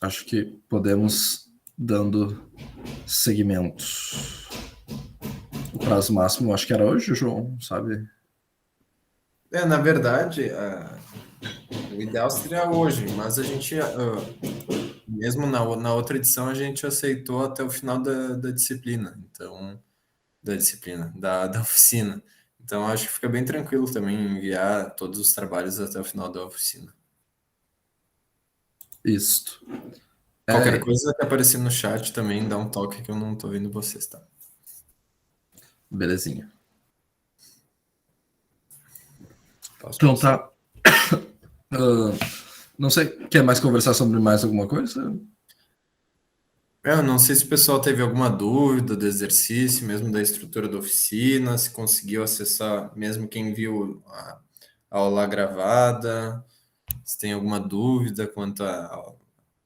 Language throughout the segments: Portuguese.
acho que podemos dando seguimento. O prazo máximo, acho que era hoje, João, sabe? Na verdade, o ideal seria hoje, mas a gente, mesmo na outra edição, a gente aceitou até o final da disciplina, então, da oficina. Então, acho que fica bem tranquilo também enviar todos os trabalhos até o final da oficina. Isto. Qualquer coisa que aparecer no chat também, dá um toque que eu não tô vendo vocês, tá? Belezinha. Posso Então passar? tá. Não sei, quer mais conversar sobre mais alguma coisa? Eu não sei se o pessoal teve alguma dúvida do exercício, mesmo da estrutura da oficina, se conseguiu acessar, mesmo quem viu a aula gravada, se tem alguma dúvida quanto à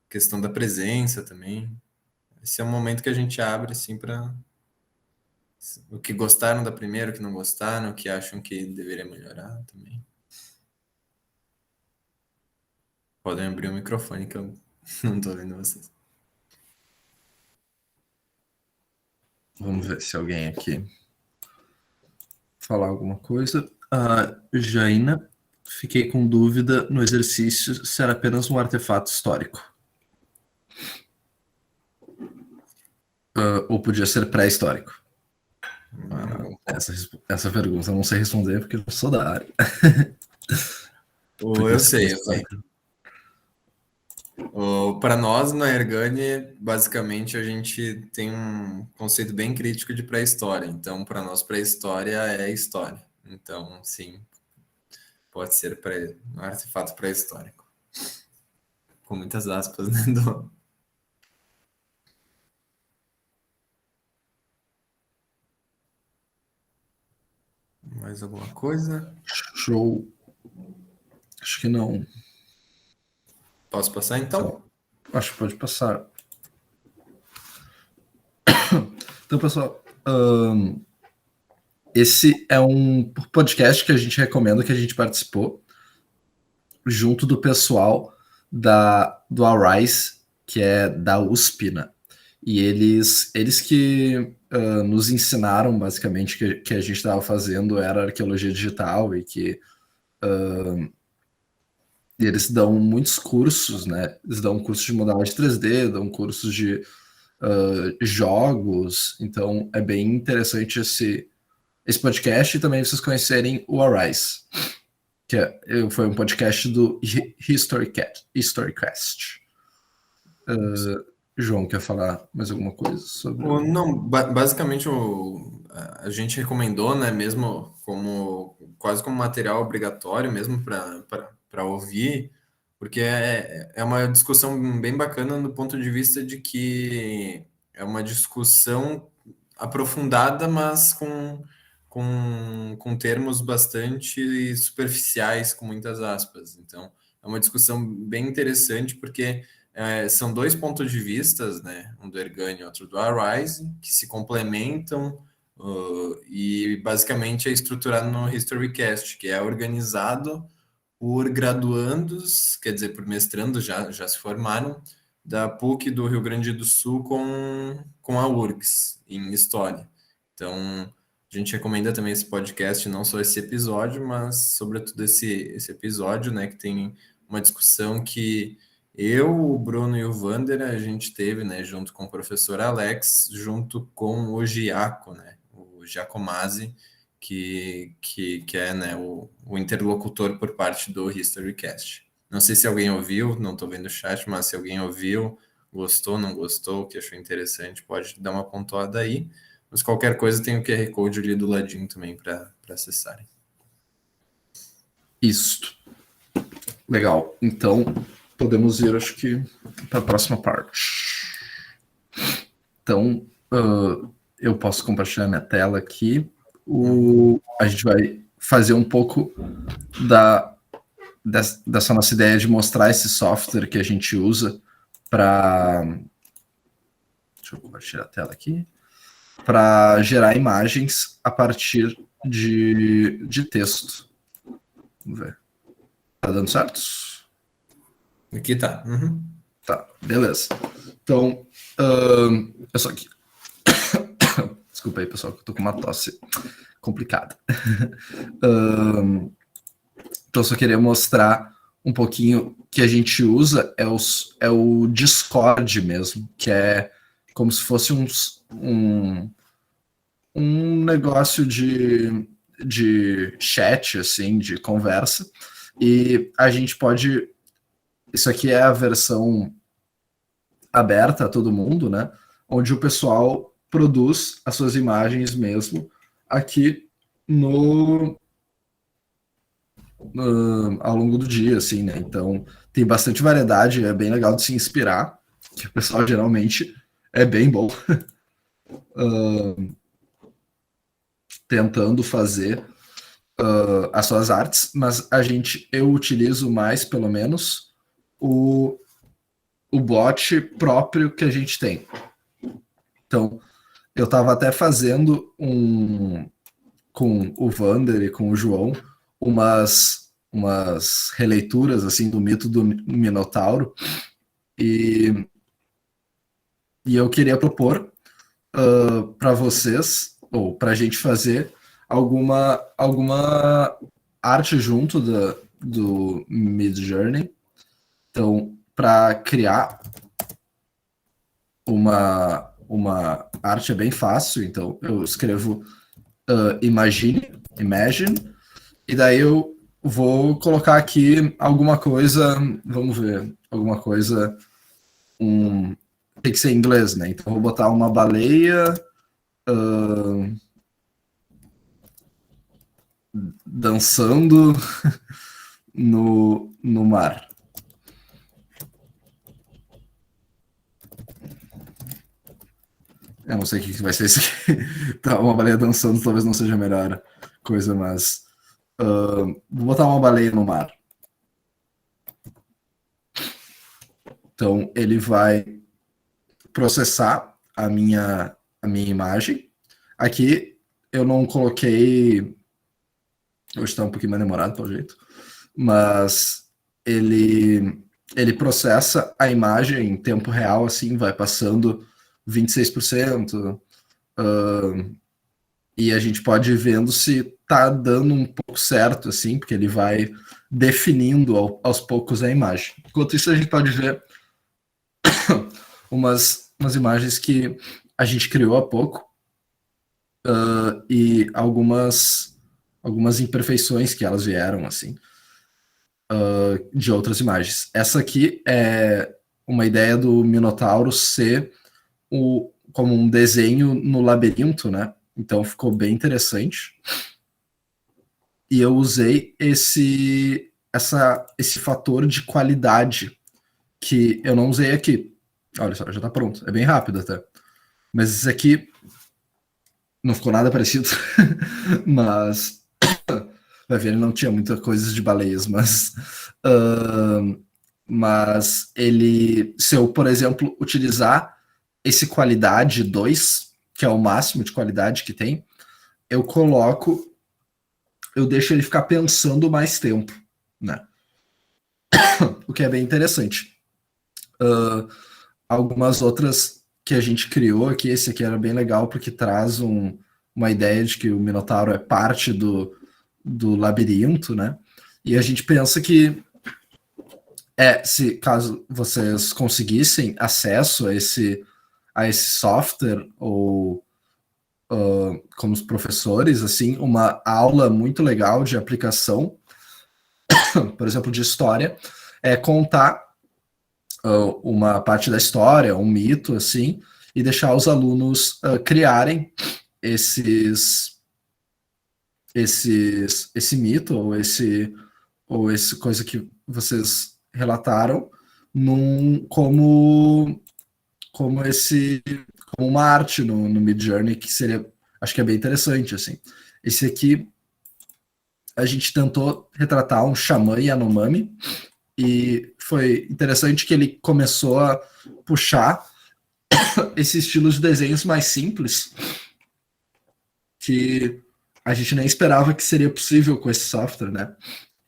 questão da presença também. Esse é um momento que a gente abre, assim, para o que gostaram da primeira, o que não gostaram, o que acham que deveria melhorar também. Podem abrir o microfone, que eu não estou vendo vocês. Vamos ver se alguém aqui falar alguma coisa. Jaina, fiquei com dúvida no exercício se era apenas um artefato histórico. Ou podia ser pré-histórico. Essa pergunta eu não sei responder porque eu sou da área. Eu sei, eu sei. Para nós, na Ergani, basicamente a gente tem um conceito bem crítico de pré-história. Então, para nós, pré-história é história. Então, sim, pode ser um artefato pré-histórico. Com muitas aspas, né? Mais alguma coisa? Show. Acho que não. Posso passar, então? Acho que pode passar. Então, pessoal, esse é um podcast que a gente recomenda, que a gente participou junto do pessoal do Arise, que é da USP, né? E eles que nos ensinaram, basicamente, que a gente estava fazendo era arqueologia digital e que eles dão muitos cursos, né? Eles dão cursos de modelagem 3D, dão cursos de jogos, então é bem interessante esse podcast e também vocês conhecerem o Arise, que foi um podcast do Historycast. João, quer falar mais alguma coisa sobre Não, basicamente a gente recomendou, né, mesmo como quase como material obrigatório mesmo para ouvir, porque é uma discussão bem bacana do ponto de vista de que é uma discussão aprofundada, mas com termos bastante superficiais, com muitas aspas. Então, é uma discussão bem interessante porque são dois pontos de vistas, né? Um do Ergani e outro do Arise, que se complementam e basicamente é estruturado no Historycast, que é organizado por graduandos, quer dizer, por mestrandos já se formaram, da PUC do Rio Grande do Sul com a URGS, em História. Então, a gente recomenda também esse podcast, não só esse episódio, mas sobretudo esse episódio, né, que tem uma discussão que eu, o Bruno e o Vander, a gente teve, né, junto com o professor Alex, junto com o Giaco, né, o Giacomazzi, que é, né, o interlocutor por parte do Historycast. Não sei se alguém ouviu, não estou vendo o chat, mas se alguém ouviu, gostou, não gostou, que achou interessante, pode dar uma pontuada aí. Mas qualquer coisa tem o QR Code ali do ladinho também para acessarem. isto. Legal. Então, podemos ir, acho que, para a próxima parte. Então, eu posso compartilhar minha tela aqui. A gente vai fazer um pouco dessa nossa ideia de mostrar esse software que a gente usa para. Deixa eu compartilhar a tela aqui. Para gerar imagens a partir de texto. Vamos ver. Tá dando certo? Aqui tá. Uhum. Tá, beleza. Então, eu só aqui. Desculpa aí, pessoal, que eu tô com uma tosse complicada. Então, só queria mostrar um pouquinho que a gente usa é o Discord mesmo, que é como se fosse um negócio de chat, assim, de conversa. E a gente pode. Isso aqui é a versão aberta a todo mundo, né? Onde o pessoal produz as suas imagens mesmo aqui ao longo do dia, assim, né? Então tem bastante variedade, é bem legal de se inspirar, que o pessoal geralmente é bem bom tentando fazer as suas artes, mas eu utilizo mais, pelo menos, o bot próprio que a gente tem. Então, eu estava até fazendo com o Vander e com o João umas releituras assim do mito do Minotauro e eu queria propor para vocês ou para a gente fazer alguma arte junto do Midjourney. Então, para criar uma arte é bem fácil. Então, eu escrevo Imagine, e daí eu vou colocar aqui alguma coisa, vamos ver, alguma coisa, tem que ser em inglês, né? Então, eu vou botar uma baleia dançando no mar. Eu não sei o que vai ser isso aqui. Tá, uma baleia dançando talvez não seja a melhor coisa, mas vou botar uma baleia no mar. Então, ele vai processar a minha imagem. Aqui, eu não coloquei... Hoje está um pouquinho mais demorado, pelo jeito. Mas ele processa a imagem em tempo real, assim, vai passando 26%, e a gente pode ir vendo se tá dando um pouco certo, assim, porque ele vai definindo aos poucos a imagem. Enquanto isso, a gente pode ver umas imagens que a gente criou há pouco e algumas imperfeições que elas vieram, assim, de outras imagens. Essa aqui é uma ideia do Minotauro ser como um desenho no labirinto, né? Então ficou bem interessante. E eu usei esse fator de qualidade que eu não usei aqui. Olha só, já tá pronto. É bem rápido até. Mas esse aqui não ficou nada parecido. Mas vai ver, ele não tinha muitas coisas de baleias, mas ele, se eu, por exemplo, utilizar esse qualidade 2, que é o máximo de qualidade que tem, eu deixo ele ficar pensando mais tempo, né? O que é bem interessante. Algumas outras que a gente criou aqui, esse aqui era bem legal porque traz uma ideia de que o Minotauro é parte do labirinto, né? E a gente pensa que se caso vocês conseguissem acesso a esse software ou como os professores, assim, uma aula muito legal de aplicação, por exemplo, de história, é contar uma parte da história, um mito, assim, e deixar os alunos criarem esse mito ou esse coisa que vocês relataram como uma arte no Midjourney, que seria, acho que é bem interessante, assim. Esse aqui a gente tentou retratar um xamã Yanomami e foi interessante que ele começou a puxar esse estilo de desenhos mais simples que a gente nem esperava que seria possível com esse software, né?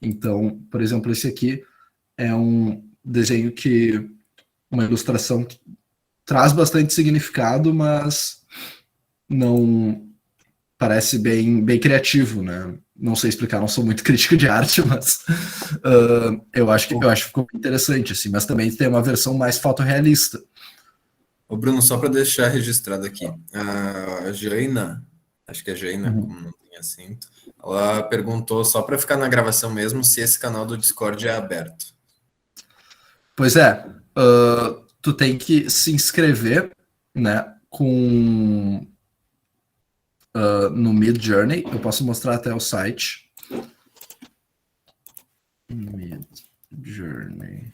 Então, por exemplo, esse aqui é um desenho que uma ilustração que traz bastante significado, mas não parece bem criativo, né? Não sei explicar, não sou muito crítico de arte, mas eu acho que ficou interessante, assim, mas também tem uma versão mais fotorrealista. Ô Bruno, só para deixar registrado aqui, a Jaina, acho que é Jaina, como não tem acento, ela perguntou, só para ficar na gravação mesmo, se esse canal do Discord é aberto. Pois é, tu tem que se inscrever, né, no Mid Journey. Eu posso mostrar até o site. Mid Journey.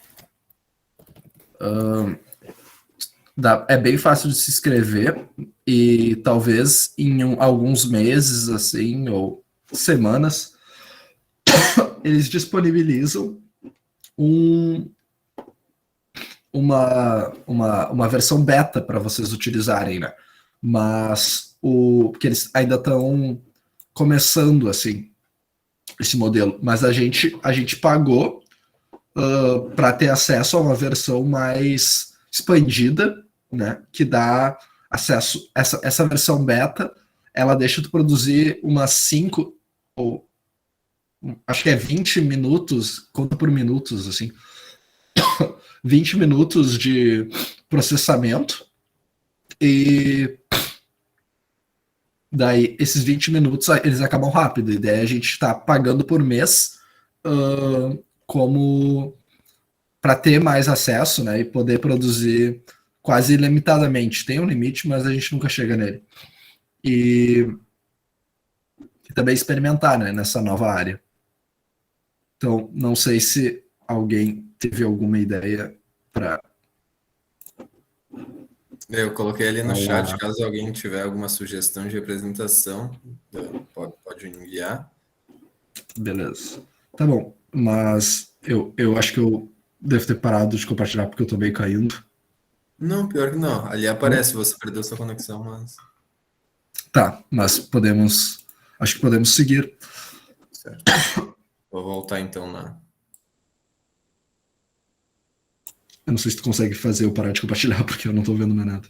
É bem fácil de se inscrever e talvez em alguns meses, assim, ou semanas, eles disponibilizam uma versão beta para vocês utilizarem, né? Mas porque eles ainda estão começando assim esse modelo, mas a gente pagou para ter acesso a uma versão mais expandida, né? Que dá acesso essa versão beta, ela deixa tu produzir umas 5 ou acho que é 20 minutos, conta por minutos assim, 20 minutos de processamento e daí esses 20 minutos eles acabam rápido, e daí a gente está pagando por mês como para ter mais acesso, né, e poder produzir quase ilimitadamente. Tem um limite, mas a gente nunca chega nele. E também experimentar, né, nessa nova área. Então, não sei se alguém teve alguma ideia para. Eu coloquei ali no chat, caso alguém tiver alguma sugestão de apresentação, pode enviar. Beleza. Tá bom, mas eu acho que eu devo ter parado de compartilhar porque eu tô meio caindo. Não, pior que não. Ali aparece, você perdeu sua conexão, mas... Tá, mas podemos. Acho que podemos seguir. Certo. Vou voltar então na... Eu não sei se tu consegue fazer eu parar de compartilhar, porque eu não tô vendo mais nada.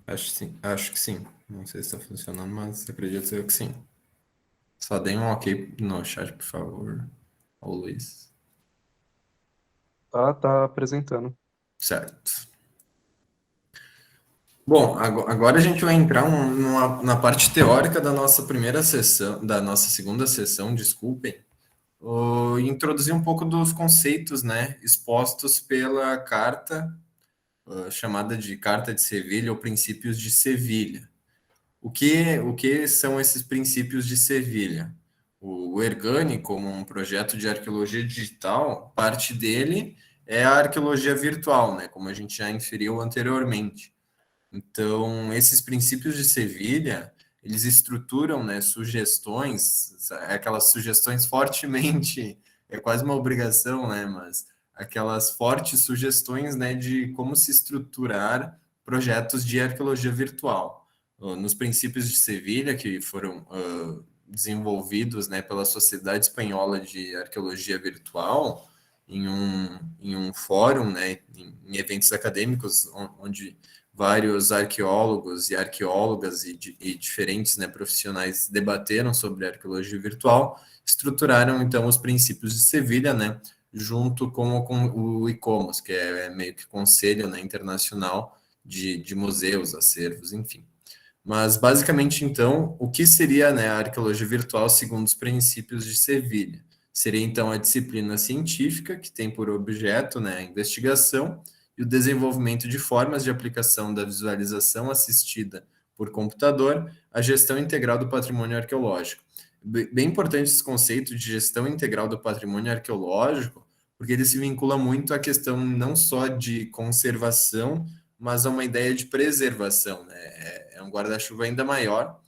Acho que sim. Não sei se está funcionando, mas acredito eu que sim. Só dê um ok no chat, por favor. Ô, Luiz. Tá apresentando. Certo. Bom, agora a gente vai entrar na parte teórica da nossa primeira sessão, da nossa segunda sessão, desculpem, e introduzir um pouco dos conceitos, né, expostos pela carta, chamada de Carta de Sevilha ou Princípios de Sevilha. O que são esses princípios de Sevilha? O Ergani, como um projeto de arqueologia digital, parte dele é a arqueologia virtual, né, como a gente já inferiu anteriormente. Então, esses princípios de Sevilha, eles estruturam, né, sugestões, aquelas sugestões fortemente, é quase uma obrigação, né, mas aquelas fortes sugestões, né, de como se estruturar projetos de arqueologia virtual. Nos princípios de Sevilha, que foram desenvolvidos, né, pela Sociedade Espanhola de Arqueologia Virtual, em um fórum, né, em eventos acadêmicos, onde vários arqueólogos e arqueólogas e diferentes, né, profissionais debateram sobre arqueologia virtual, estruturaram então os princípios de Sevilha, né, junto com o ICOMOS, que é meio que conselho, né, internacional de museus, acervos, enfim. Mas basicamente então, o que seria, né, a arqueologia virtual segundo os princípios de Sevilha? Seria então a disciplina científica que tem por objeto, né, a investigação e o desenvolvimento de formas de aplicação da visualização assistida por computador à gestão integral do patrimônio arqueológico. Bem importante esse conceito de gestão integral do patrimônio arqueológico, porque ele se vincula muito à questão não só de conservação, mas a uma ideia de preservação, né? É um guarda-chuva ainda maior,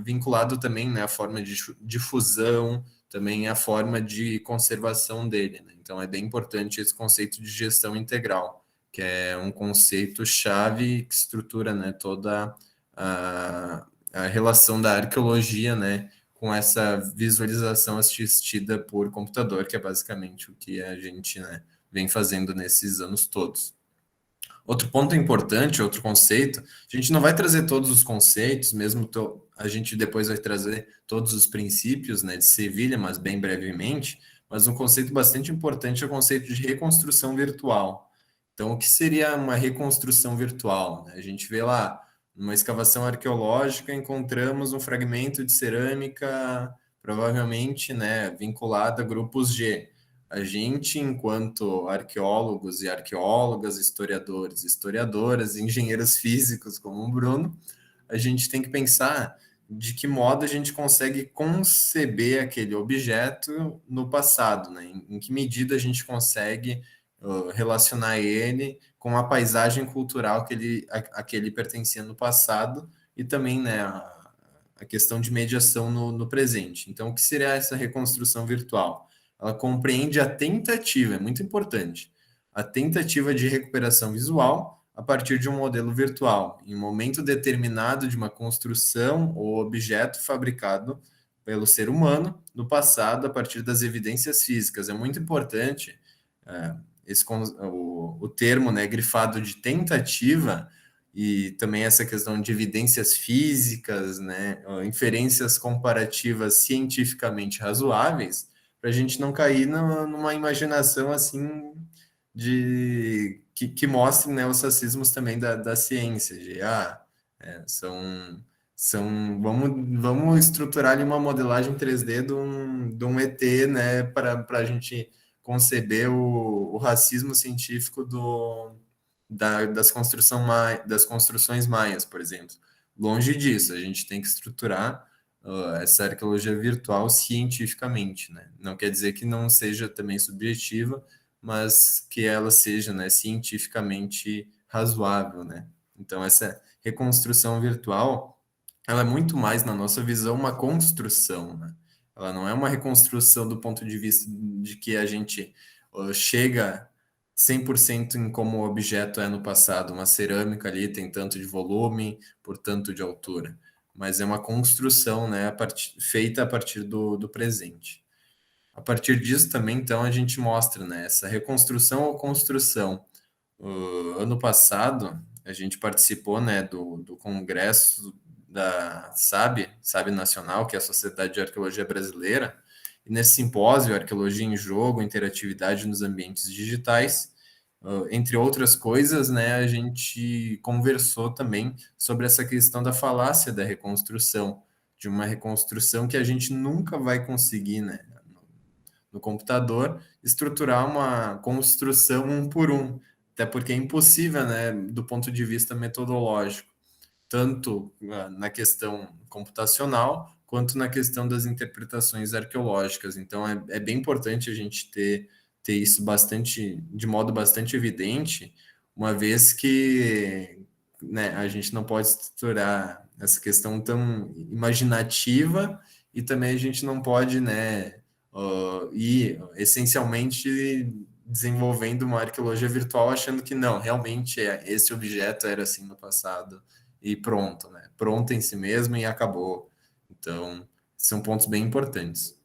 vinculado também, né, à forma de difusão, também à forma de conservação dele, né? Então é bem importante esse conceito de gestão integral, que é um conceito chave que estrutura, né, toda a relação da arqueologia, né, com essa visualização assistida por computador, que é basicamente o que a gente, né, vem fazendo nesses anos todos. Outro ponto importante, outro conceito, a gente não vai trazer todos os conceitos, mesmo a gente depois vai trazer todos os princípios, né, de Sevilha, mas bem brevemente, mas um conceito bastante importante é o conceito de reconstrução virtual. Então, o que seria uma reconstrução virtual? A gente vê lá, numa escavação arqueológica, encontramos um fragmento de cerâmica, provavelmente, né, vinculado a grupos G. A gente, enquanto arqueólogos e arqueólogas, historiadores, historiadoras, engenheiros físicos, como o Bruno, a gente tem que pensar de que modo a gente consegue conceber aquele objeto no passado, né? Em que medida a gente consegue relacionar ele com a paisagem cultural a que ele pertencia no passado e também, né, a questão de mediação no presente. Então, o que seria essa reconstrução virtual? Ela compreende a tentativa, é muito importante, a tentativa de recuperação visual a partir de um modelo virtual, em um momento determinado de uma construção ou objeto fabricado pelo ser humano no passado a partir das evidências físicas. É muito importante o termo, né, grifado de tentativa e também essa questão de evidências físicas, né, inferências comparativas cientificamente razoáveis, para a gente não cair numa imaginação assim que mostre, né, os racismos também da ciência, vamos estruturar ali uma modelagem 3D de um ET, né, para a gente conceber o racismo científico das construções maias, por exemplo. Longe disso, a gente tem que estruturar essa arqueologia virtual cientificamente, né? Não quer dizer que não seja também subjetiva, mas que ela seja, né, cientificamente razoável, né? Então, essa reconstrução virtual, ela é muito mais, na nossa visão, uma construção, né? Ela não é uma reconstrução do ponto de vista de que a gente chega 100% em como o objeto é no passado. Uma cerâmica ali tem tanto de volume, por tanto de altura. Mas é uma construção, né, feita a partir do presente. A partir disso também, então, a gente mostra, né, essa reconstrução ou construção. Ano passado, a gente participou, né, do congresso da SAB Nacional, que é a Sociedade de Arqueologia Brasileira, e nesse simpósio, Arqueologia em Jogo, Interatividade nos Ambientes Digitais, entre outras coisas, né, a gente conversou também sobre essa questão da falácia da reconstrução, de uma reconstrução que a gente nunca vai conseguir, né, no computador, estruturar uma construção um por um, até porque é impossível, né, do ponto de vista metodológico, tanto na questão computacional, quanto na questão das interpretações arqueológicas. Então, é bem importante a gente ter isso de modo bastante evidente, uma vez que, né, a gente não pode estruturar essa questão tão imaginativa e também a gente não pode, né, ir essencialmente desenvolvendo uma arqueologia virtual achando que não, realmente esse objeto era assim no passado e pronto, né? Pronto em si mesmo e acabou. Então, são pontos bem importantes.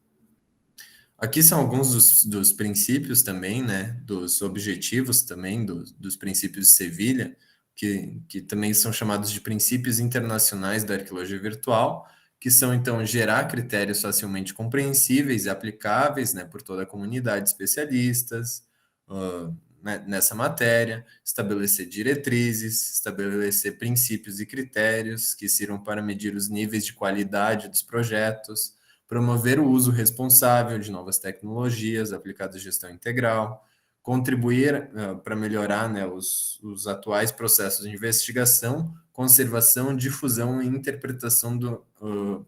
Aqui são alguns dos princípios também, né? Dos objetivos também, dos princípios de Sevilha, que também são chamados de princípios internacionais da arqueologia virtual, que são, então, gerar critérios facilmente compreensíveis e aplicáveis, né, por toda a comunidade de especialistas, né, nessa matéria, estabelecer diretrizes, estabelecer princípios e critérios que sirvam para medir os níveis de qualidade dos projetos, promover o uso responsável de novas tecnologias aplicadas à gestão integral, contribuir para melhorar, né, os atuais processos de investigação, conservação, difusão e interpretação do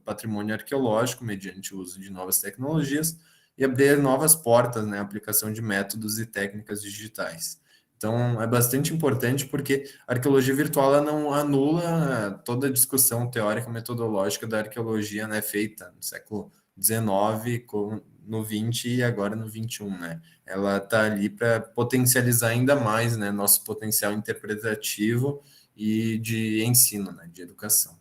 patrimônio arqueológico mediante o uso de novas tecnologias e abrir novas portas, né, aplicação de métodos e técnicas digitais. Então, é bastante importante porque a arqueologia virtual ela não anula toda a discussão teórica metodológica da arqueologia, né, feita no século XIX, no XX e agora no XXI, né? Ela está ali para potencializar ainda mais, né, nosso potencial interpretativo e de ensino, né, de educação.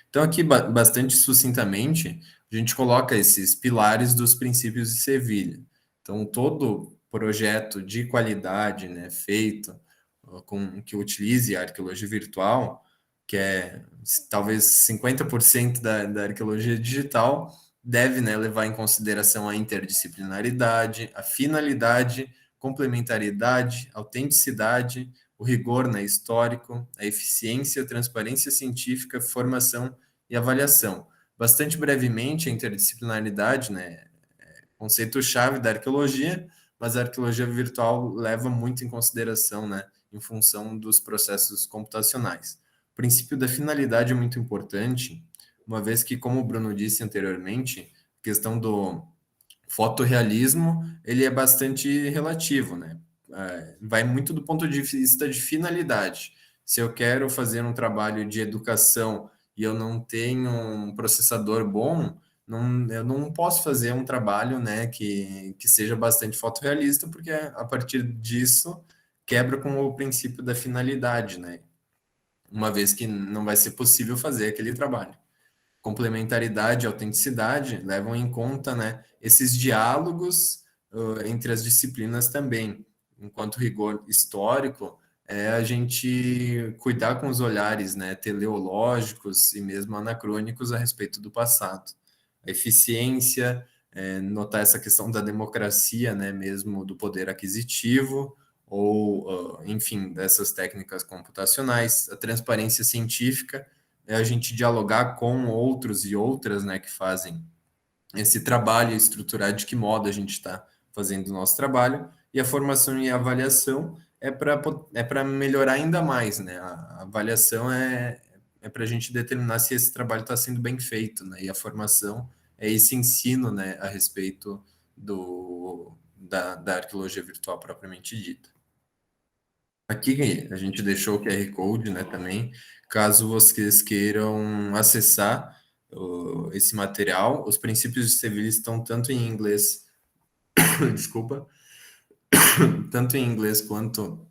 Então, aqui, bastante sucintamente, a gente coloca esses pilares dos princípios de Sevilha. Então, todo projeto de qualidade, né, feito que utilize a arqueologia virtual, que é talvez 50% da arqueologia digital, deve, né, levar em consideração a interdisciplinaridade, a finalidade, complementariedade, autenticidade, o rigor, né, histórico, a eficiência, transparência científica, formação e avaliação. Bastante brevemente, a interdisciplinaridade, né, é conceito-chave da arqueologia, mas a arqueologia virtual leva muito em consideração, né, em função dos processos computacionais. O princípio da finalidade é muito importante, uma vez que, como o Bruno disse anteriormente, a questão do fotorrealismo, ele é bastante relativo, né? Vai muito do ponto de vista de finalidade. Se eu quero fazer um trabalho de educação e eu não tenho um processador bom, eu não posso fazer um trabalho, né, que seja bastante fotorrealista, porque a partir disso quebra com o princípio da finalidade, né? Uma vez que não vai ser possível fazer aquele trabalho. Complementaridade e autenticidade levam em conta, né, esses diálogos entre as disciplinas também. Enquanto rigor histórico, é a gente cuidar com os olhares, né, teleológicos e mesmo anacrônicos a respeito do passado. A eficiência, notar essa questão da democracia, né, mesmo do poder aquisitivo, ou, enfim, dessas técnicas computacionais, a transparência científica, é a gente dialogar com outros e outras, né, que fazem esse trabalho e estruturar de que modo a gente está fazendo o nosso trabalho, e a formação e a avaliação é para melhorar ainda mais, né? A avaliação é para a gente determinar se esse trabalho está sendo bem feito, né? E a formação é esse ensino, né, a respeito da arqueologia virtual propriamente dita. Aqui a gente deixou o QR Code, né, também, caso vocês queiram acessar esse material. Os princípios de Sevilha estão tanto em inglês, desculpa, tanto em inglês quanto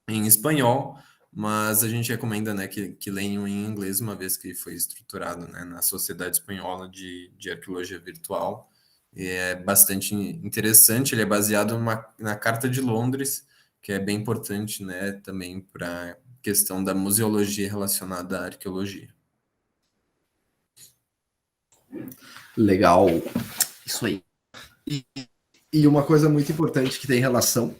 em espanhol, mas a gente recomenda, né, que leiam em inglês, uma vez que foi estruturado, né, na Sociedade Espanhola de Arqueologia Virtual. E é bastante interessante, ele é baseado na Carta de Londres, que é bem importante, né, também para a questão da museologia relacionada à arqueologia. Legal, isso aí. E uma coisa muito importante que tem relação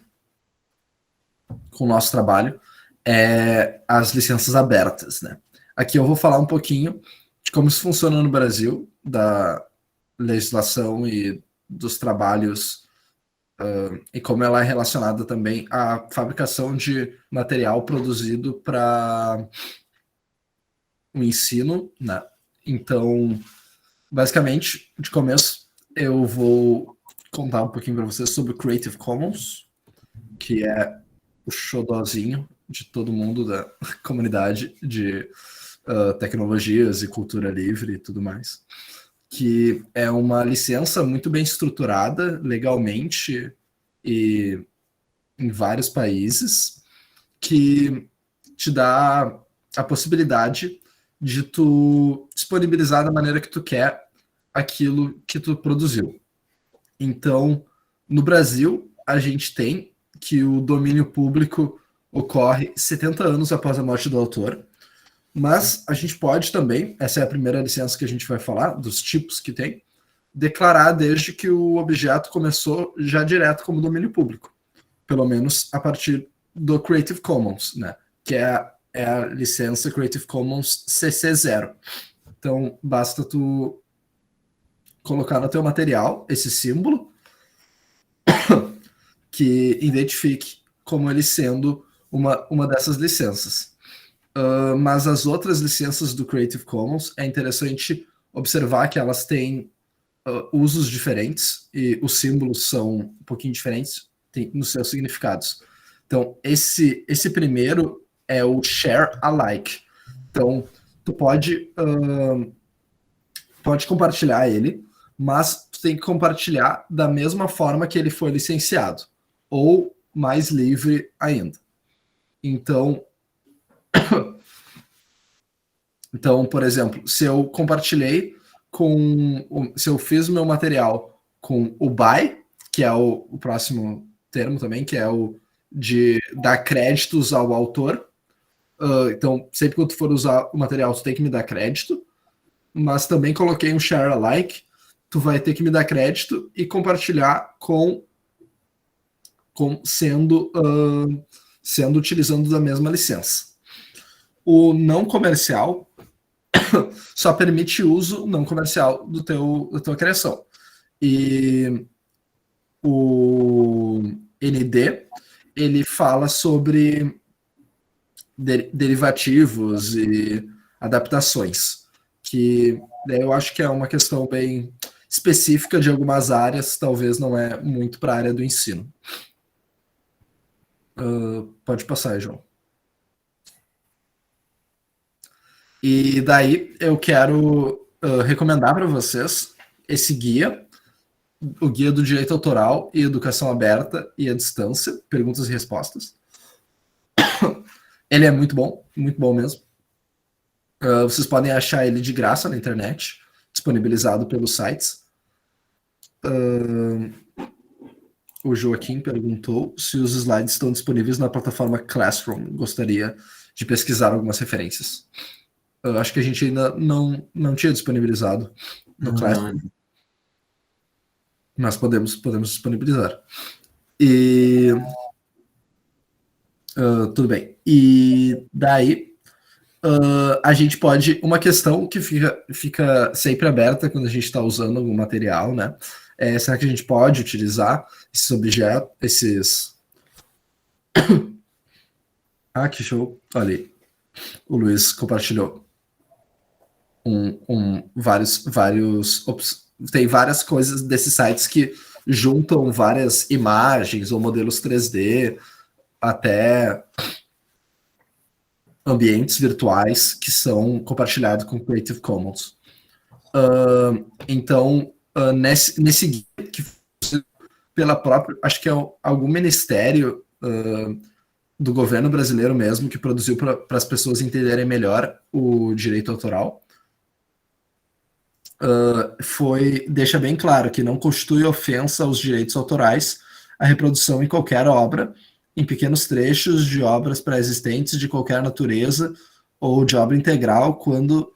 com o nosso trabalho é as licenças abertas, né? Aqui eu vou falar um pouquinho de como isso funciona no Brasil, da legislação e dos trabalhos e como ela é relacionada também à fabricação de material produzido para o ensino, né? Então, basicamente, de começo, eu vou contar um pouquinho para vocês sobre o Creative Commons, que é o xodózinho de todo mundo da comunidade de tecnologias e cultura livre e tudo mais, que é uma licença muito bem estruturada legalmente e em vários países, que te dá a possibilidade de tu disponibilizar da maneira que tu quer aquilo que tu produziu. Então, no Brasil, a gente tem que o domínio público ocorre 70 anos após a morte do autor, mas a gente pode também, essa é a primeira licença que a gente vai falar, dos tipos que tem, declarar desde que o objeto começou já direto como domínio público, pelo menos a partir do Creative Commons, né? Que é a licença Creative Commons CC0. Então, basta tu colocar no teu material esse símbolo que identifique como ele sendo uma dessas licenças. Mas as outras licenças do Creative Commons é interessante observar que elas têm usos diferentes e os símbolos são um pouquinho diferentes nos seus significados. Então, esse primeiro é o Share Alike. Então, tu pode compartilhar ele, mas tu tem que compartilhar da mesma forma que ele foi licenciado, ou mais livre ainda. Então, por exemplo, se eu compartilhei se eu fiz o meu material com o by, que é o próximo termo também, que é o de dar créditos ao autor. Então, sempre que tu for usar o material, tu tem que me dar crédito. Mas também coloquei um share alike. Tu vai ter que me dar crédito e compartilhar sendo utilizando da mesma licença. O não comercial só permite uso não comercial da tua criação. E o ND, ele fala sobre derivativos e adaptações, que eu acho que é uma questão bem específica de algumas áreas, talvez não é muito para a área do ensino. Pode passar, João. E daí eu quero recomendar para vocês esse guia, o Guia do Direito Autoral e Educação Aberta e à Distância, Perguntas e Respostas. Ele é muito bom mesmo. Vocês podem achar ele de graça na internet, disponibilizado pelos sites. O Joaquim perguntou se os slides estão disponíveis na plataforma Classroom. Gostaria de pesquisar algumas referências. Eu acho que a gente ainda não tinha disponibilizado no Classroom. Mas podemos disponibilizar. E tudo bem. E daí a gente pode... Uma questão que fica sempre aberta quando a gente está usando algum material, né? Será que a gente pode utilizar esses objetos, Ah, que show. Olha aí. O Luiz compartilhou tem várias coisas desses sites que juntam várias imagens ou modelos 3D, até ambientes virtuais que são compartilhados com Creative Commons. Então, nesse guia, que pela própria, acho que é algum ministério do governo brasileiro mesmo, que produziu para as pessoas entenderem melhor o direito autoral, deixa bem claro que não constitui ofensa aos direitos autorais a reprodução em qualquer obra, em pequenos trechos de obras pré-existentes de qualquer natureza ou de obra integral, quando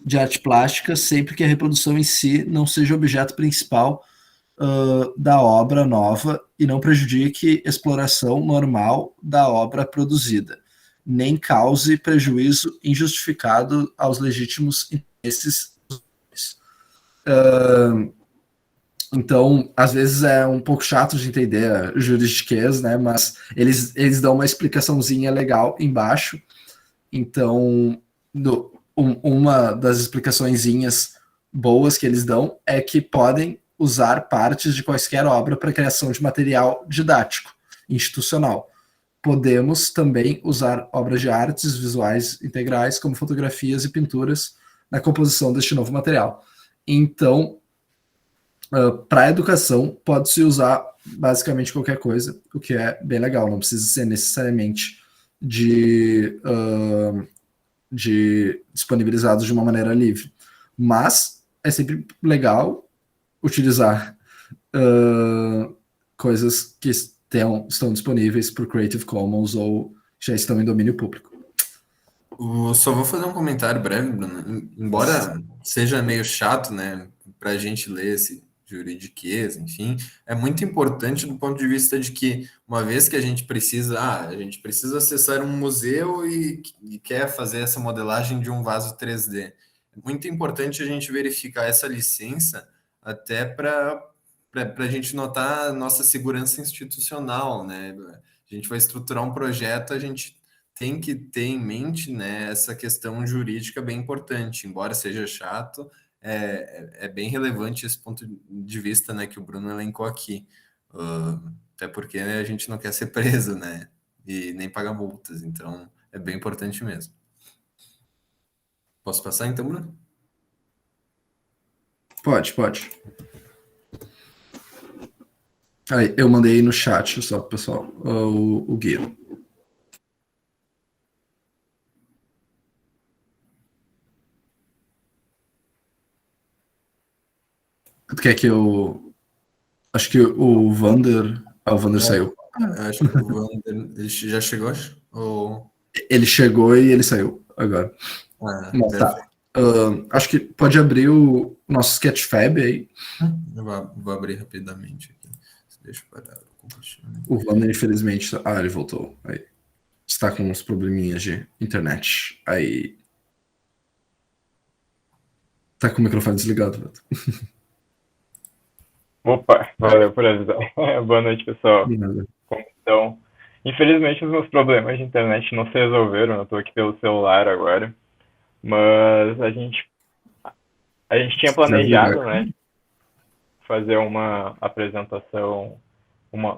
de arte plástica, sempre que a reprodução em si não seja o objeto principal da obra nova e não prejudique exploração normal da obra produzida, nem cause prejuízo injustificado aos legítimos interesses. Então, às vezes é um pouco chato de entender a juridiquês, né? Mas eles dão uma explicaçãozinha legal embaixo. Então, uma das explicaçõezinhas boas que eles dão é que podem usar partes de quaisquer obra para criação de material didático, institucional. Podemos também usar obras de artes visuais integrais, como fotografias e pinturas, na composição deste novo material. Então, para a educação, pode-se usar basicamente qualquer coisa, o que é bem legal, não precisa ser necessariamente disponibilizados de uma maneira livre. Mas é sempre legal utilizar coisas que estão disponíveis por Creative Commons ou já estão em domínio público. Só vou fazer um comentário breve, Bruno. Embora seja meio chato, né, para a gente ler esse juridiquês, enfim, é muito importante do ponto de vista de que, uma vez que a gente precisa acessar um museu e quer fazer essa modelagem de um vaso 3D. É muito importante a gente verificar essa licença até para a gente notar a nossa segurança institucional, né? A gente vai estruturar um projeto, a gente tem que ter em mente, né, essa questão jurídica bem importante, embora seja chato, é bem relevante esse ponto de vista, né, que o Bruno elencou aqui. Até porque, né, a gente não quer ser preso, né, e nem pagar multas, então é bem importante mesmo. Posso passar então, Bruno? Pode. Aí, eu mandei no chat só pro pessoal o guia. Tu quer que eu... Acho que o Vander... Ah, o Vander saiu. Acho que o Wander, ele já chegou, acho? Ou... Ele chegou e ele saiu agora. Mas tá. Perfeito. Acho que pode abrir o nosso Sketchfab aí. Eu vou abrir rapidamente aqui. Deixa eu parar o compartilhamento. O Vander, infelizmente... ele voltou. Aí. Está com uns probleminhas de internet. Aí... Tá com o microfone desligado, Vander. Opa, valeu por avisar. Boa noite, pessoal. Nada. Então, infelizmente os meus problemas de internet não se resolveram, eu tô aqui pelo celular agora, mas a gente tinha planejado, né, fazer uma apresentação,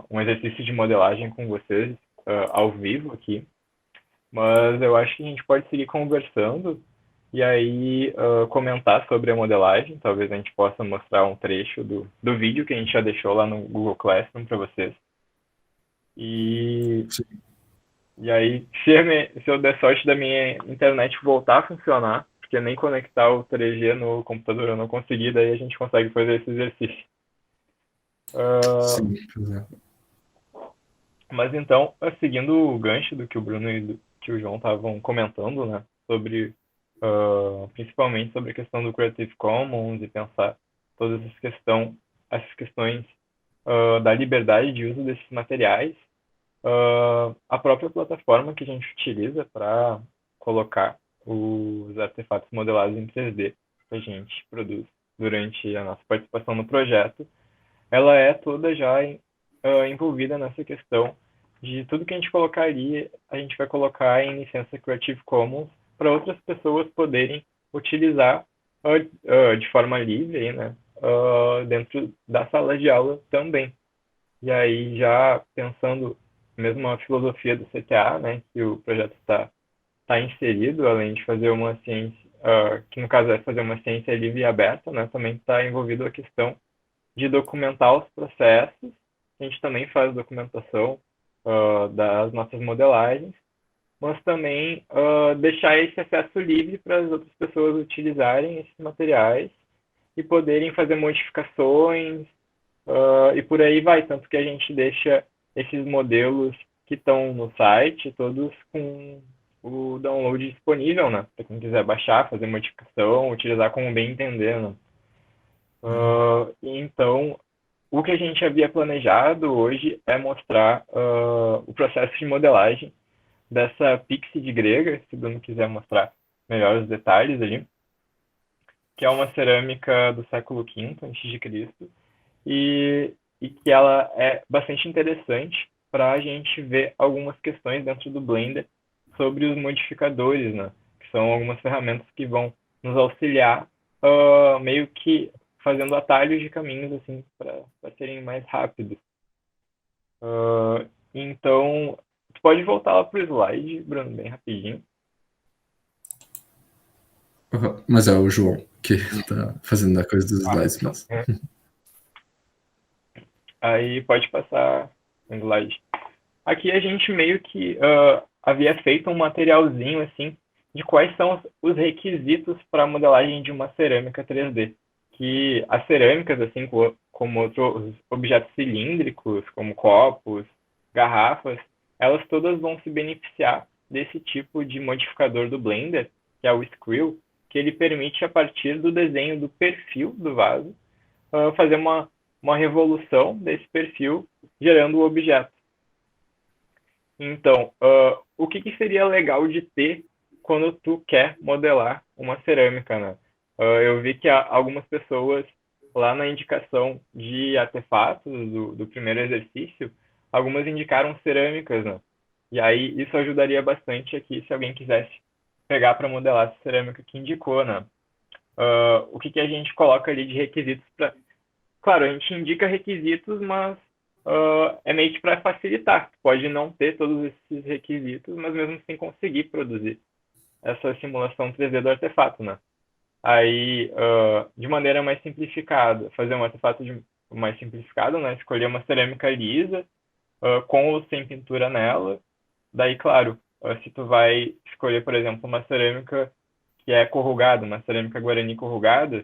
um exercício de modelagem com vocês, ao vivo aqui, mas eu acho que a gente pode seguir conversando e aí comentar sobre a modelagem. Talvez a gente possa mostrar um trecho do vídeo que a gente já deixou lá no Google Classroom para vocês. E, Sim. e aí, se eu der sorte da minha internet voltar a funcionar, porque nem conectar o 3G no computador eu não consegui, daí a gente consegue fazer esse exercício. Sim, pois é. Mas então, seguindo o gancho do que o Bruno e que o João estavam comentando, né, sobre, principalmente sobre a questão do Creative Commons e pensar todas essas questões da liberdade de uso desses materiais, a própria plataforma que a gente utiliza para colocar os artefatos modelados em 3D que a gente produz durante a nossa participação no projeto, ela é toda já envolvida nessa questão de tudo que a gente colocaria, a gente vai colocar em licença Creative Commons para outras pessoas poderem utilizar de forma livre, aí, né, dentro da sala de aula também. E aí, já pensando mesmo a filosofia do CTA, né, que o projeto está inserido, além de fazer uma ciência, que no caso é fazer uma ciência livre e aberta, né, também está envolvido a questão de documentar os processos. A gente também faz documentação das nossas modelagens, mas também deixar esse acesso livre para as outras pessoas utilizarem esses materiais e poderem fazer modificações, e por aí vai. Tanto que a gente deixa esses modelos que estão no site todos com o download disponível, né? Para quem quiser baixar, fazer modificação, utilizar como bem entender, né? Então, o que a gente havia planejado hoje é mostrar o processo de modelagem dessa pixie de grega, se o Bruno quiser mostrar melhor os detalhes ali, que é uma cerâmica do século V a.C., e que ela é bastante interessante para a gente ver algumas questões dentro do Blender sobre os modificadores, né? Que são algumas ferramentas que vão nos auxiliar, meio que fazendo atalhos de caminhos assim para serem mais rápidos. Então, tu pode voltar lá para o slide, Bruno, bem rapidinho. Mas é o João que tá fazendo a coisa dos slides, mas... Aí pode passar o slide. Aqui a gente meio que havia feito um materialzinho assim de quais são os requisitos para a modelagem de uma cerâmica 3D. Que as cerâmicas, assim como outros objetos cilíndricos, como copos, garrafas, elas todas vão se beneficiar desse tipo de modificador do Blender, que é o Skrill, que ele permite, a partir do desenho do perfil do vaso, fazer uma revolução desse perfil, gerando o objeto. Então, o que seria legal de ter quando tu quer modelar uma cerâmica, né? Eu vi que algumas pessoas, lá na indicação de artefatos do primeiro exercício, algumas indicaram cerâmicas, né? E aí isso ajudaria bastante aqui se alguém quisesse pegar para modelar essa cerâmica que indicou, né? O que a gente coloca ali de requisitos para... Claro, a gente indica requisitos, mas é meio que para facilitar. Pode não ter todos esses requisitos, mas mesmo assim conseguir produzir essa simulação 3D do artefato, né? Aí, de maneira mais simplificada, fazer um artefato mais simplificado, né? Escolher uma cerâmica lisa, com ou sem pintura nela. Daí, claro, se tu vai escolher, por exemplo, uma cerâmica que é corrugada, uma cerâmica guarani corrugada,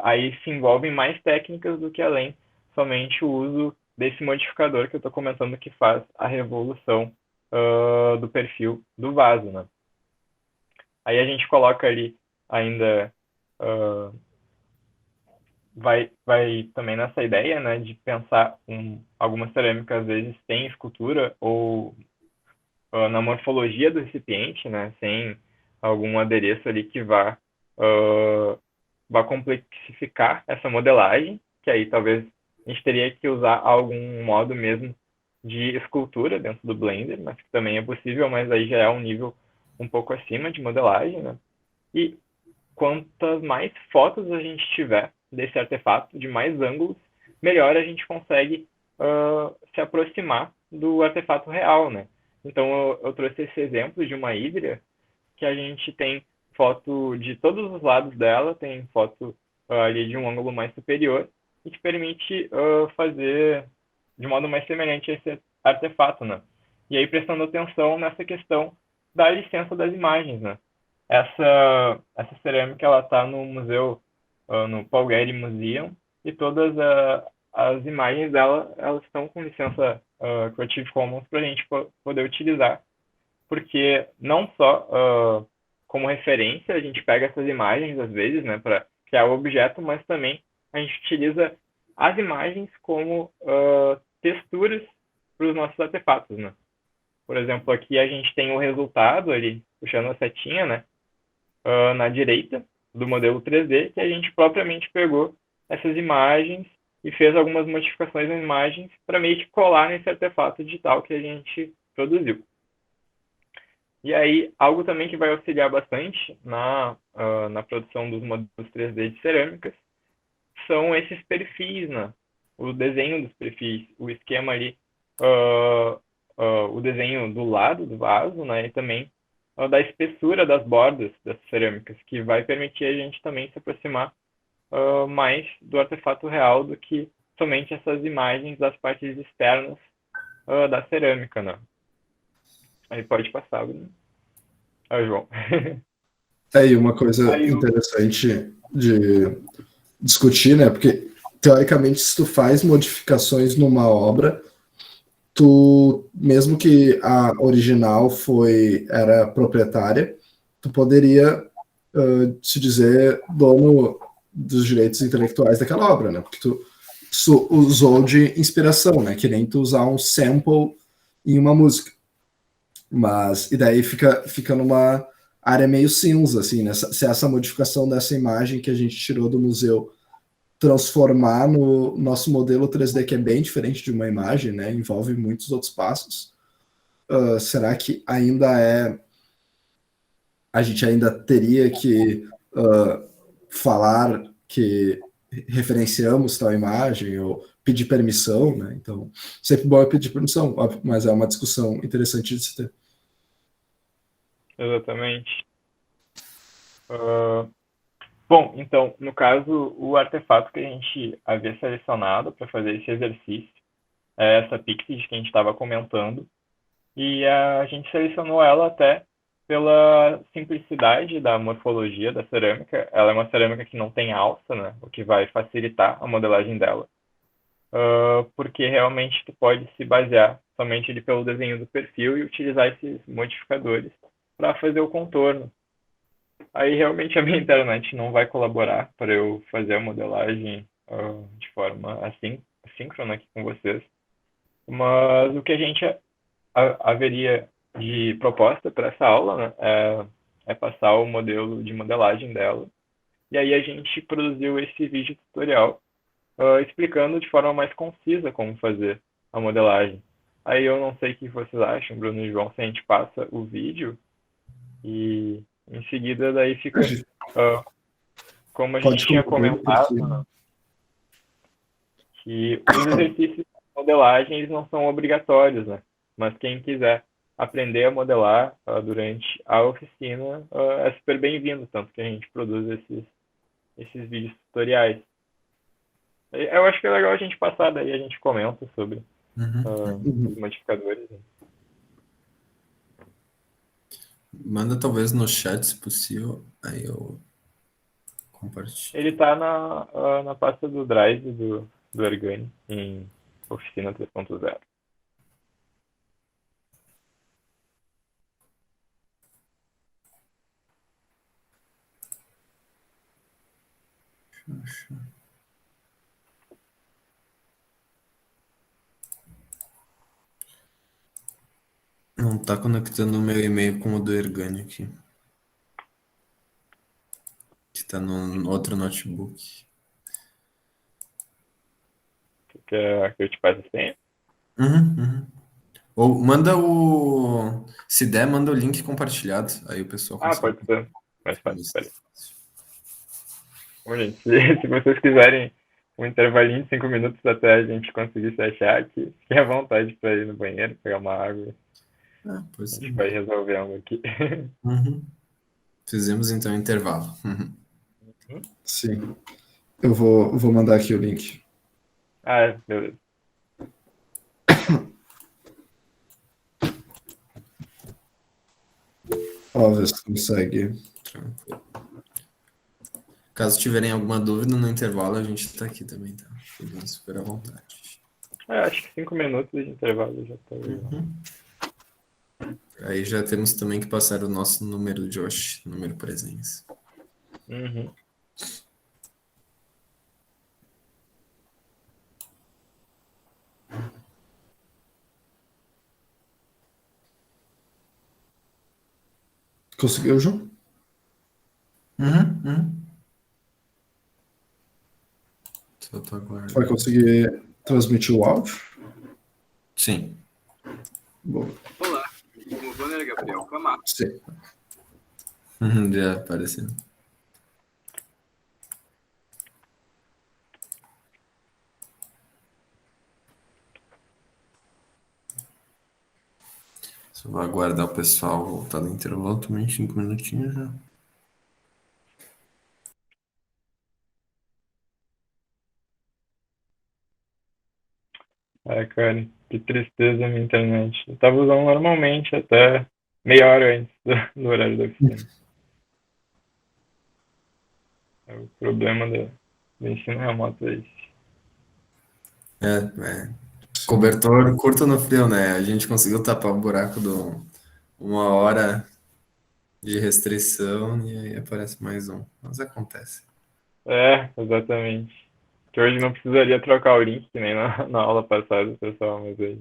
aí se envolvem mais técnicas do que além somente o uso desse modificador que eu estou comentando que faz a revolução do perfil do vaso, né? Aí a gente coloca ali ainda uh, vai também nessa ideia, né, de pensar algumas cerâmicas às vezes têm escultura ou na morfologia do recipiente, né, sem algum adereço ali que vá complexificar essa modelagem, que aí talvez a gente teria que usar algum modo mesmo de escultura dentro do Blender, mas que também é possível, mas aí já é um nível um pouco acima de modelagem, né? E quantas mais fotos a gente tiver desse artefato, de mais ângulos, melhor a gente consegue se aproximar do artefato real, né? Então eu trouxe esse exemplo de uma hídria que a gente tem foto de todos os lados dela, tem foto ali de um ângulo mais superior e que permite fazer de modo mais semelhante a esse artefato, né? E aí prestando atenção nessa questão da licença das imagens, né? Essa cerâmica ela está no museu, no Paul Getty Museum, e todas as imagens dela elas estão com licença Creative Commons para a gente poder utilizar, porque não só como referência a gente pega essas imagens às vezes, né, para criar o objeto, mas também a gente utiliza as imagens como texturas para os nossos artefatos, né? Por exemplo, aqui a gente tem o resultado ali, puxando a setinha, né, na direita do modelo 3D, que a gente propriamente pegou essas imagens e fez algumas modificações nas imagens para meio que colar nesse artefato digital que a gente produziu. E aí, algo também que vai auxiliar bastante na produção dos modelos 3D de cerâmicas são esses perfis, né? O desenho dos perfis, o esquema ali, o desenho do lado do vaso, né? E também da espessura das bordas das cerâmicas, que vai permitir a gente também se aproximar mais do artefato real do que somente essas imagens das partes externas da cerâmica, né? Aí pode passar, João. E uma coisa Aí, interessante de discutir, né? Porque, teoricamente, se tu faz modificações numa obra, tu, mesmo que a original era proprietária, tu poderia se dizer dono dos direitos intelectuais daquela obra, né? Porque tu usou de inspiração, né? Que nem tu usar um sample em uma música. E daí fica numa área meio cinza, assim, né? Se essa modificação dessa imagem que a gente tirou do museu transformar no nosso modelo 3D, que é bem diferente de uma imagem, né? Envolve muitos outros passos. Será que a gente ainda teria que falar que referenciamos tal imagem ou pedir permissão, né? Então, sempre bom é pedir permissão, óbvio, mas é uma discussão interessante de se ter. exatamente. Bom, então, no caso, o artefato que a gente havia selecionado para fazer esse exercício é essa Pixie que a gente estava comentando, e a gente selecionou ela até pela simplicidade da morfologia da cerâmica. Ela é uma cerâmica que não tem alça, né, o que vai facilitar a modelagem dela, porque realmente tu pode se basear somente ali pelo desenho do perfil e utilizar esses modificadores para fazer o contorno. Aí realmente a minha internet não vai colaborar para eu fazer a modelagem de forma assíncrona aqui com vocês. Mas o que a gente haveria de proposta para essa aula, né, é passar o modelo de modelagem dela. E aí a gente produziu esse vídeo tutorial explicando de forma mais concisa como fazer a modelagem. Aí eu não sei o que vocês acham, Bruno e João, se a gente passa o vídeo e em seguida daí fica como a gente tinha comentado, né, que os exercícios de modelagem eles não são obrigatórios, né? Mas quem quiser aprender a modelar durante a oficina é super bem-vindo, tanto que a gente produz esses vídeos tutoriais. Eu acho que é legal a gente passar, daí a gente comenta sobre os modificadores. Né? Manda talvez no chat, se possível, aí eu Compartilha. Ele tá na pasta do Drive do Ergani, em Oficina 3.0. Não tá conectando o meu e-mail com o do Ergani aqui. Que tá no outro notebook. Tu quer que eu te passe a senha? Ou manda o. Se der, manda o link compartilhado. Aí o pessoal consegue. Pode ser. Mais fácil, peraí. Bom, gente, se vocês quiserem um intervalinho de 5 minutos até a gente conseguir se achar aqui, fique à vontade para ir no banheiro, pegar uma água. Pode A ser. gente vai resolvendo aqui. Fizemos então intervalo. Sim. Eu vou mandar aqui o link. Beleza. Ó, ver se consegue. Tranquilo. Caso tiverem alguma dúvida no intervalo, a gente tá aqui também, tá? Fiquem super à vontade. Acho que 5 minutos de intervalo já tá legal. Aí já temos também que passar o nosso número Josh, número presença. Conseguiu, João? Só tô aguardando. Vai conseguir transmitir o áudio? Sim. Bom, Olá, como Bonner Gabriel Camacho. sim. Já apareceu. Só vou aguardar o pessoal voltar do intervalo também, 5 minutinhos já. Cara, que tristeza a minha internet. Eu tava usando normalmente até meia hora antes do horário da oficina. É o problema do ensino remoto é esse. Cobertor curto no frio, né? A gente conseguiu tapar o buraco do 1 hora de restrição e aí aparece mais um. Mas acontece. Exatamente. Que hoje não precisaria trocar o link, que nem na aula passada, pessoal, mas aí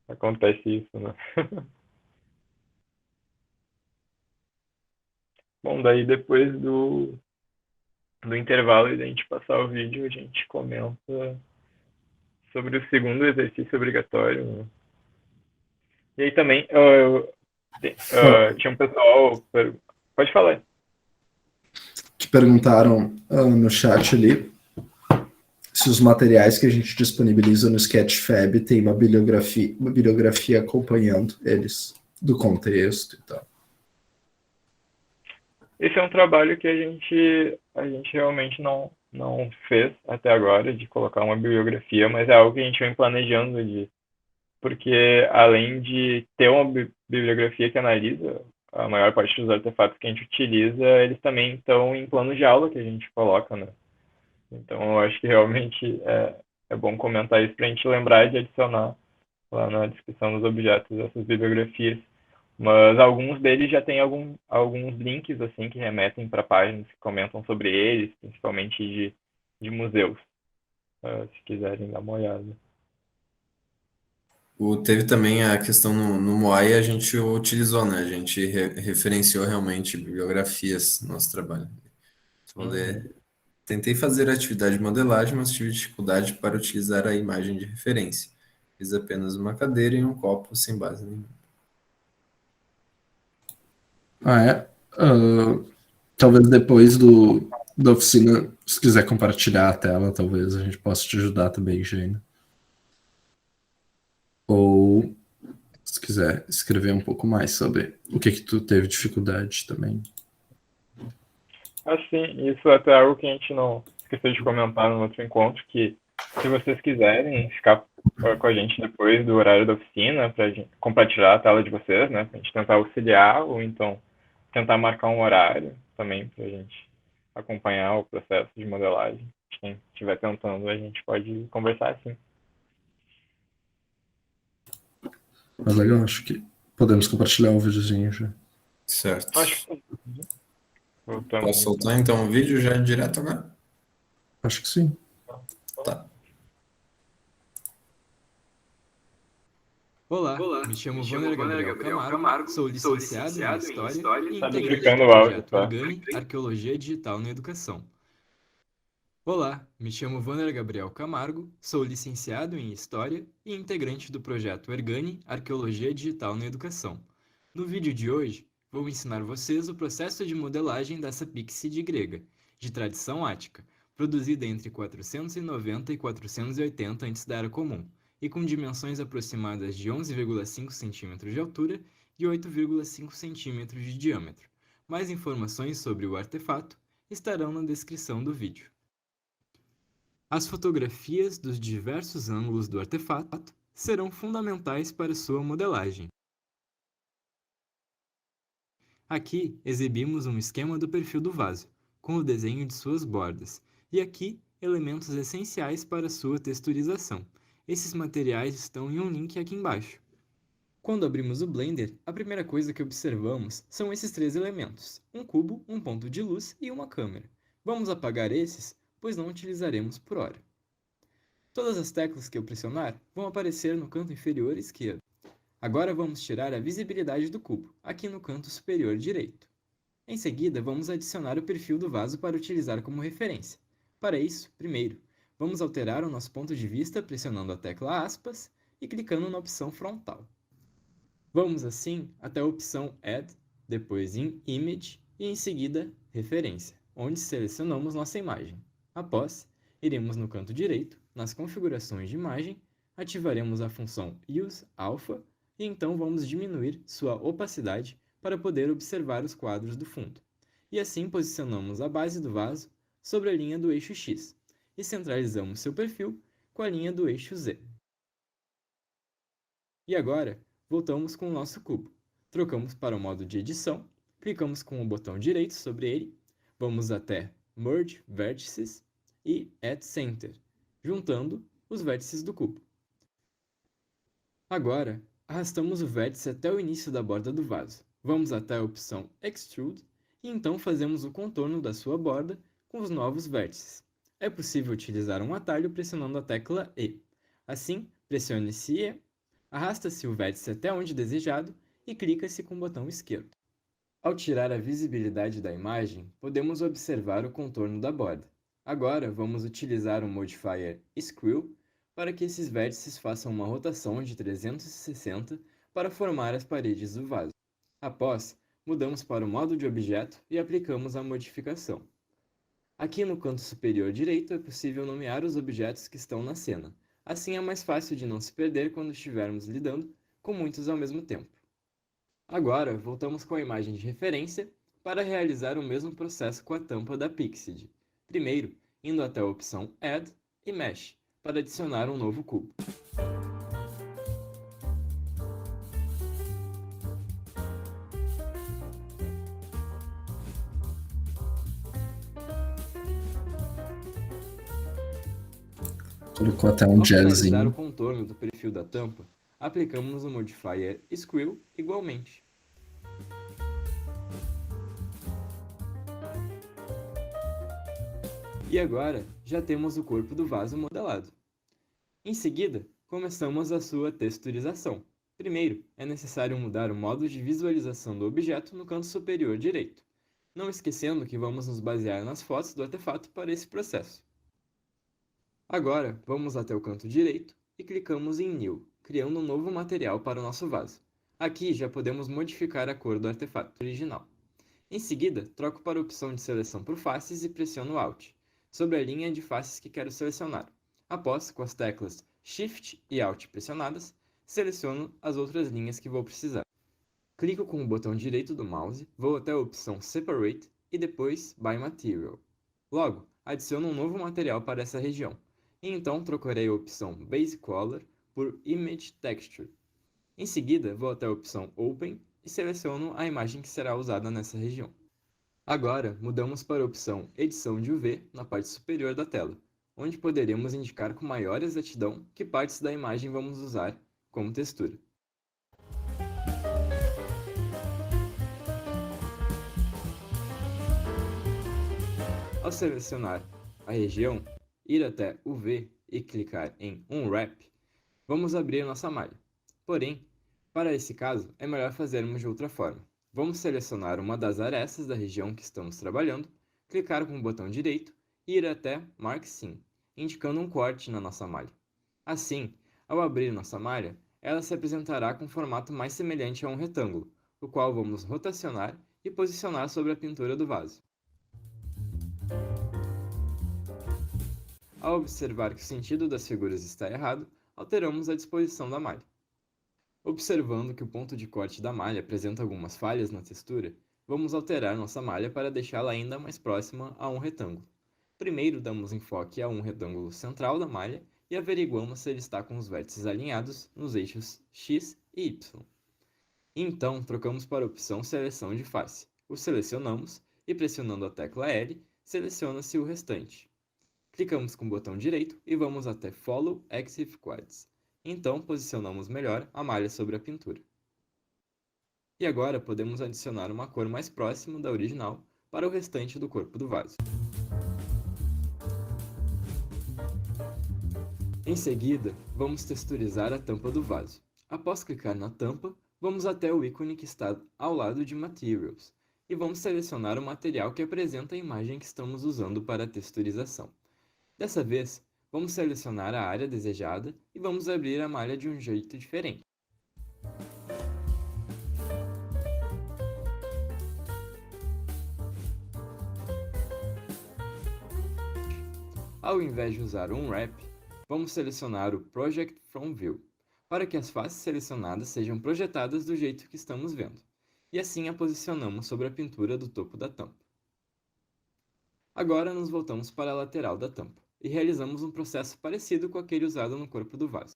acontece isso, né? Bom, daí depois do intervalo e da gente passar o vídeo, a gente comenta sobre o segundo exercício obrigatório, né? E aí também tinha um pessoal. Pode falar. Que perguntaram no chat ali se os materiais que a gente disponibiliza no Sketchfab tem uma bibliografia acompanhando eles, do contexto e tal. Esse é um trabalho que a gente realmente não fez até agora, de colocar uma bibliografia, mas é algo que a gente vem planejando porque além de ter uma bibliografia que analisa a maior parte dos artefatos que a gente utiliza, eles também estão em plano de aula que a gente coloca, né? Então eu acho que realmente é bom comentar isso para a gente lembrar de adicionar lá na descrição dos objetos essas bibliografias. Mas alguns deles já têm alguns links assim que remetem para páginas que comentam sobre eles, principalmente de museus, se quiserem dar uma olhada. Teve também a questão no Moai, a gente utilizou, né? A gente referenciou realmente bibliografias no nosso trabalho. Tentei fazer a atividade de modelagem, mas tive dificuldade para utilizar a imagem de referência. Fiz apenas uma cadeira e um copo sem base nenhuma. Talvez depois da oficina, se quiser compartilhar a tela, talvez a gente possa te ajudar também, Jane. Ou se quiser escrever um pouco mais sobre o que tu teve dificuldade também. Assim, isso é até algo que a gente não esqueceu de comentar no outro encontro, que se vocês quiserem ficar com a gente depois do horário da oficina, para compartilhar a tela de vocês, né, para a gente tentar auxiliar, ou então tentar marcar um horário também para a gente acompanhar o processo de modelagem. Quem estiver tentando, a gente pode conversar assim. Mas legal, acho que podemos compartilhar o videozinho já. Certo. Acho que voltamos. Posso soltar então o vídeo já direto agora? Acho que sim. Tá. Olá, me chamo Vanner Gabriel Camargo, sou licenciado em História e Tá integrante duplicando do o áudio, projeto tá? Organi Arqueologia Digital na Educação. Olá, me chamo Vanner Gabriel Camargo, sou licenciado em História e integrante do projeto Organi Arqueologia Digital na Educação. No vídeo de hoje, vou ensinar vocês o processo de modelagem dessa píxide grega, de tradição ática, produzida entre 490 e 480 a.C. da Era Comum, e com dimensões aproximadas de 11,5 cm de altura e 8,5 cm de diâmetro. Mais informações sobre o artefato estarão na descrição do vídeo. As fotografias dos diversos ângulos do artefato serão fundamentais para sua modelagem. Aqui exibimos um esquema do perfil do vaso, com o desenho de suas bordas, e aqui elementos essenciais para sua texturização. Esses materiais estão em um link aqui embaixo. Quando abrimos o Blender, a primeira coisa que observamos são esses três elementos, um cubo, um ponto de luz e uma câmera. Vamos apagar esses, pois não utilizaremos por hora. Todas as teclas que eu pressionar vão aparecer no canto inferior esquerdo. Agora vamos tirar a visibilidade do cubo, aqui no canto superior direito. Em seguida, vamos adicionar o perfil do vaso para utilizar como referência. Para isso, primeiro, vamos alterar o nosso ponto de vista pressionando a tecla aspas e clicando na opção frontal. Vamos assim até a opção Add, depois em Image e em seguida Referência, onde selecionamos nossa imagem. Após, iremos no canto direito, nas configurações de imagem, ativaremos a função Use Alpha e então vamos diminuir sua opacidade para poder observar os quadros do fundo. E assim posicionamos a base do vaso sobre a linha do eixo X e centralizamos seu perfil com a linha do eixo Z. E agora, voltamos com o nosso cubo. Trocamos para o modo de edição, clicamos com o botão direito sobre ele, vamos até Merge Vértices e Add Center, juntando os vértices do cubo. Agora, arrastamos o vértice até o início da borda do vaso. Vamos até a opção Extrude e então fazemos o contorno da sua borda com os novos vértices. É possível utilizar um atalho pressionando a tecla E. Assim, pressione-se E, arrasta-se o vértice até onde desejado e clica-se com o botão esquerdo. Ao tirar a visibilidade da imagem, podemos observar o contorno da borda. Agora, vamos utilizar o modifier Screw para que esses vértices façam uma rotação de 360 para formar as paredes do vaso. Após, mudamos para o modo de objeto e aplicamos a modificação. Aqui no canto superior direito é possível nomear os objetos que estão na cena. Assim é mais fácil de não se perder quando estivermos lidando com muitos ao mesmo tempo. Agora, voltamos com a imagem de referência para realizar o mesmo processo com a tampa da Pixide. Primeiro, indo até a opção Add e Mesh, para adicionar um novo cubo. Colocou até um Ao finalizar o gelzinho. contorno do perfil da tampa, aplicamos o modifier Screw igualmente. E agora, já temos o corpo do vaso modelado. Em seguida, começamos a sua texturização. Primeiro, é necessário mudar o modo de visualização do objeto no canto superior direito, não esquecendo que vamos nos basear nas fotos do artefato para esse processo. Agora, vamos até o canto direito e clicamos em New, criando um novo material para o nosso vaso. Aqui já podemos modificar a cor do artefato original. Em seguida, troco para a opção de seleção por faces e pressiono Alt, sobre a linha de faces que quero selecionar. Após, com as teclas Shift e Alt pressionadas, seleciono as outras linhas que vou precisar. Clico com o botão direito do mouse, vou até a opção Separate e depois By Material. Logo, adiciono um novo material para essa região, e então trocarei a opção Base Color por Image Texture. Em seguida, vou até a opção Open e seleciono a imagem que será usada nessa região. Agora, mudamos para a opção Edição de UV na parte superior da tela, onde poderemos indicar com maior exatidão que partes da imagem vamos usar como textura. Ao selecionar a região, ir até UV e clicar em Unwrap, vamos abrir nossa malha. Porém, para esse caso, é melhor fazermos de outra forma. Vamos selecionar uma das arestas da região que estamos trabalhando, clicar com o botão direito e ir até Mark Scene, indicando um corte na nossa malha. Assim, ao abrir nossa malha, ela se apresentará com um formato mais semelhante a um retângulo, o qual vamos rotacionar e posicionar sobre a pintura do vaso. Ao observar que o sentido das figuras está errado, alteramos a disposição da malha. Observando que o ponto de corte da malha apresenta algumas falhas na textura, vamos alterar nossa malha para deixá-la ainda mais próxima a um retângulo. Primeiro damos enfoque a um retângulo central da malha e averiguamos se ele está com os vértices alinhados nos eixos X e Y. Então, trocamos para a opção Seleção de face. O selecionamos e, pressionando a tecla L, seleciona-se o restante. Clicamos com o botão direito e vamos até Follow Exif Quads. Então, posicionamos melhor a malha sobre a pintura. E agora podemos adicionar uma cor mais próxima da original para o restante do corpo do vaso. Em seguida, vamos texturizar a tampa do vaso. Após clicar na tampa, vamos até o ícone que está ao lado de Materials e vamos selecionar o material que apresenta a imagem que estamos usando para a texturização. Dessa vez, vamos selecionar a área desejada e vamos abrir a malha de um jeito diferente. Ao invés de usar um Wrap, vamos selecionar o Project From View, para que as faces selecionadas sejam projetadas do jeito que estamos vendo, e assim a posicionamos sobre a pintura do topo da tampa. Agora nos voltamos para a lateral da tampa e realizamos um processo parecido com aquele usado no corpo do vaso.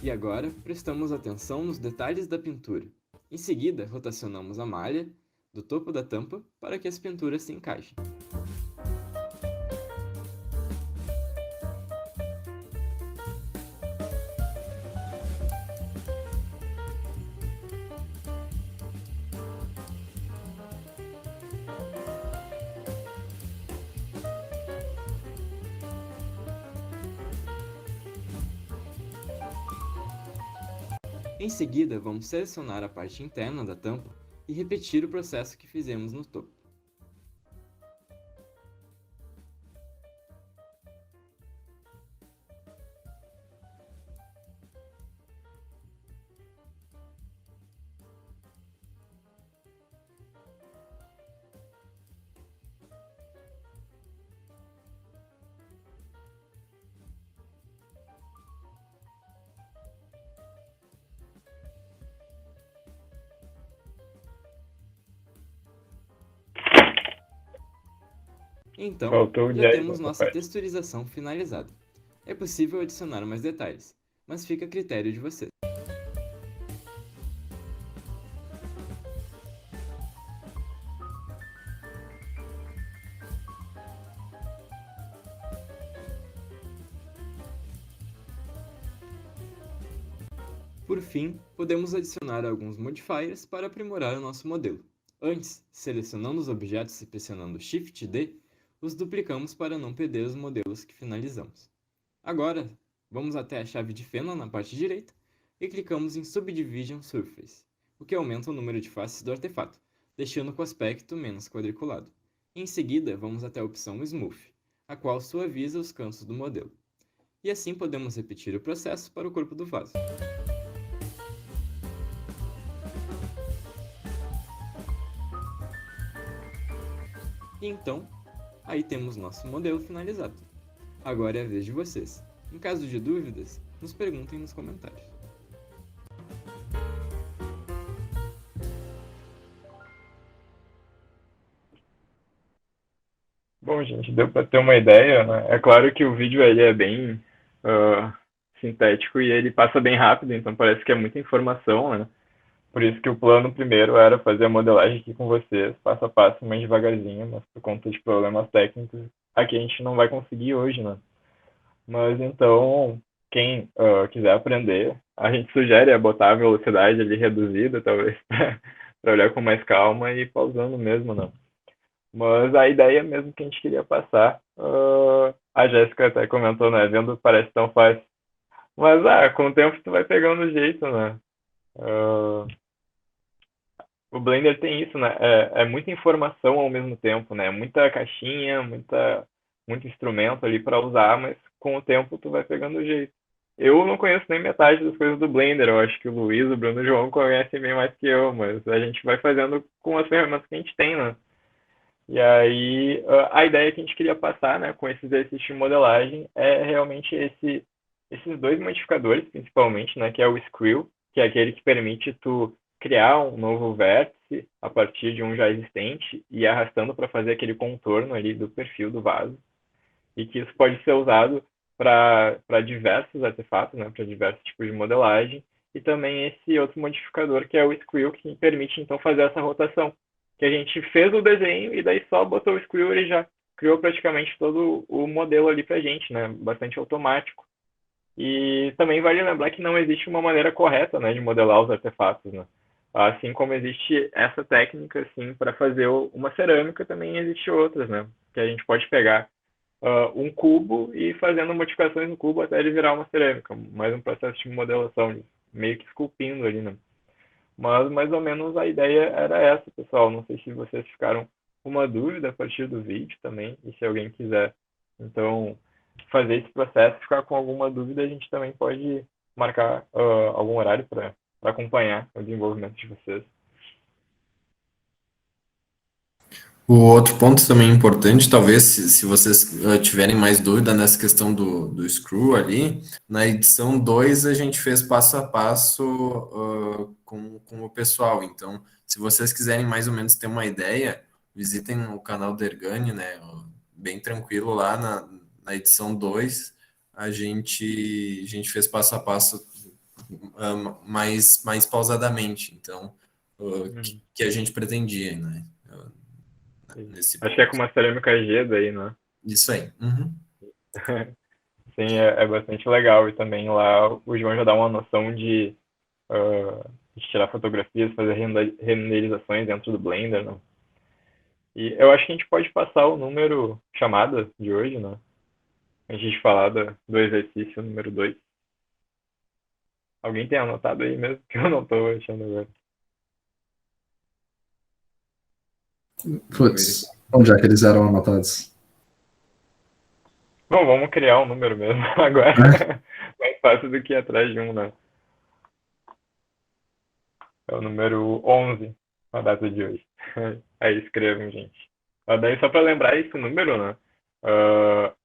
E agora, prestamos atenção nos detalhes da pintura. Em seguida, rotacionamos a malha do topo da tampa para que as pinturas se encaixem. Em seguida, vamos selecionar a parte interna da tampa e repetir o processo que fizemos no topo. Então, Faltou o já jazz temos nessa nossa parte. texturização finalizada. É possível adicionar mais detalhes, mas fica a critério de vocês. Por fim, podemos adicionar alguns modifiers para aprimorar o nosso modelo. Antes, selecionando os objetos e pressionando Shift D, os duplicamos para não perder os modelos que finalizamos. Agora, vamos até a chave de fenda na parte direita e clicamos em Subdivision Surface, o que aumenta o número de faces do artefato, deixando com o aspecto menos quadriculado. Em seguida, vamos até a opção Smooth, a qual suaviza os cantos do modelo. E assim podemos repetir o processo para o corpo do vaso. E então, aí temos nosso modelo finalizado. Agora é a vez de vocês. Em caso de dúvidas, nos perguntem nos comentários. Bom, gente, deu para ter uma ideia, né? É claro que o vídeo ele é bem ah, sintético e ele passa bem rápido, então parece que é muita informação, né? Por isso que o plano primeiro era fazer a modelagem aqui com vocês, passo a passo, mais devagarzinho, mas por conta de problemas técnicos, aqui a gente não vai conseguir hoje, né? Mas então, quem quiser aprender, a gente sugere botar a velocidade ali reduzida, talvez, para olhar com mais calma e ir pausando mesmo, né? Mas a ideia mesmo que a gente queria passar, a Jéssica até comentou, né? Vendo parece tão fácil. Mas, com o tempo tu vai pegando o jeito, né? Ah, o Blender tem isso, né? É muita informação ao mesmo tempo, né? Muita caixinha, muito instrumento ali para usar, mas com o tempo tu vai pegando o jeito. Eu não conheço nem metade das coisas do Blender. Eu acho que o Luiz, o Bruno e o João conhecem bem mais que eu, mas a gente vai fazendo com as ferramentas que a gente tem, né? E aí, a ideia que a gente queria passar, né, com esse exercício de modelagem é realmente esses dois modificadores, principalmente, né, que é o Screw, que é aquele que permite tu criar um novo vértice a partir de um já existente e ir arrastando para fazer aquele contorno ali do perfil do vaso, e que isso pode ser usado para diversos artefatos, né, para diversos tipos de modelagem, e também esse outro modificador que é o Screw, que permite então fazer essa rotação, que a gente fez o desenho e daí só botou o Screw e já criou praticamente todo o modelo ali pra gente, né, bastante automático. E também vale lembrar que não existe uma maneira correta, né, de modelar os artefatos, né? Assim como existe essa técnica, assim, para fazer uma cerâmica, também existe outras, né? Que a gente pode pegar um cubo e ir fazendo modificações no cubo até ele virar uma cerâmica, mais um processo de modelação, meio que esculpindo ali, né? Mas mais ou menos a ideia era essa, pessoal. Não sei se vocês ficaram com uma dúvida a partir do vídeo também, e se alguém quiser, então, fazer esse processo, ficar com alguma dúvida, a gente também pode marcar algum horário para acompanhar o desenvolvimento de vocês. O outro ponto também importante, talvez, se vocês tiverem mais dúvida nessa questão do Screw ali, na edição 2 a gente fez passo a passo com o pessoal. Então, se vocês quiserem mais ou menos ter uma ideia, visitem o canal do Ergani, né? Bem tranquilo lá na edição 2 a gente fez passo a passo mais pausadamente. Então, que a gente pretendia, né? Nesse Acho que é ponto. com uma cerâmica G daí, né? Isso aí. Uhum. Sim, é bastante legal. E também lá o João já dá uma noção de tirar fotografias, fazer renderizações dentro do Blender, né? E eu acho que a gente pode passar o número chamada de hoje, né? Antes de falar do exercício número 2. Alguém tem anotado aí mesmo? Que eu não tô achando agora. Putz, onde é que eles eram anotados? Bom, vamos criar um número mesmo agora. Mais fácil do que ir atrás de um, né? É o número 11, a data de hoje. Aí escrevam, gente. Daí só para lembrar esse número, né?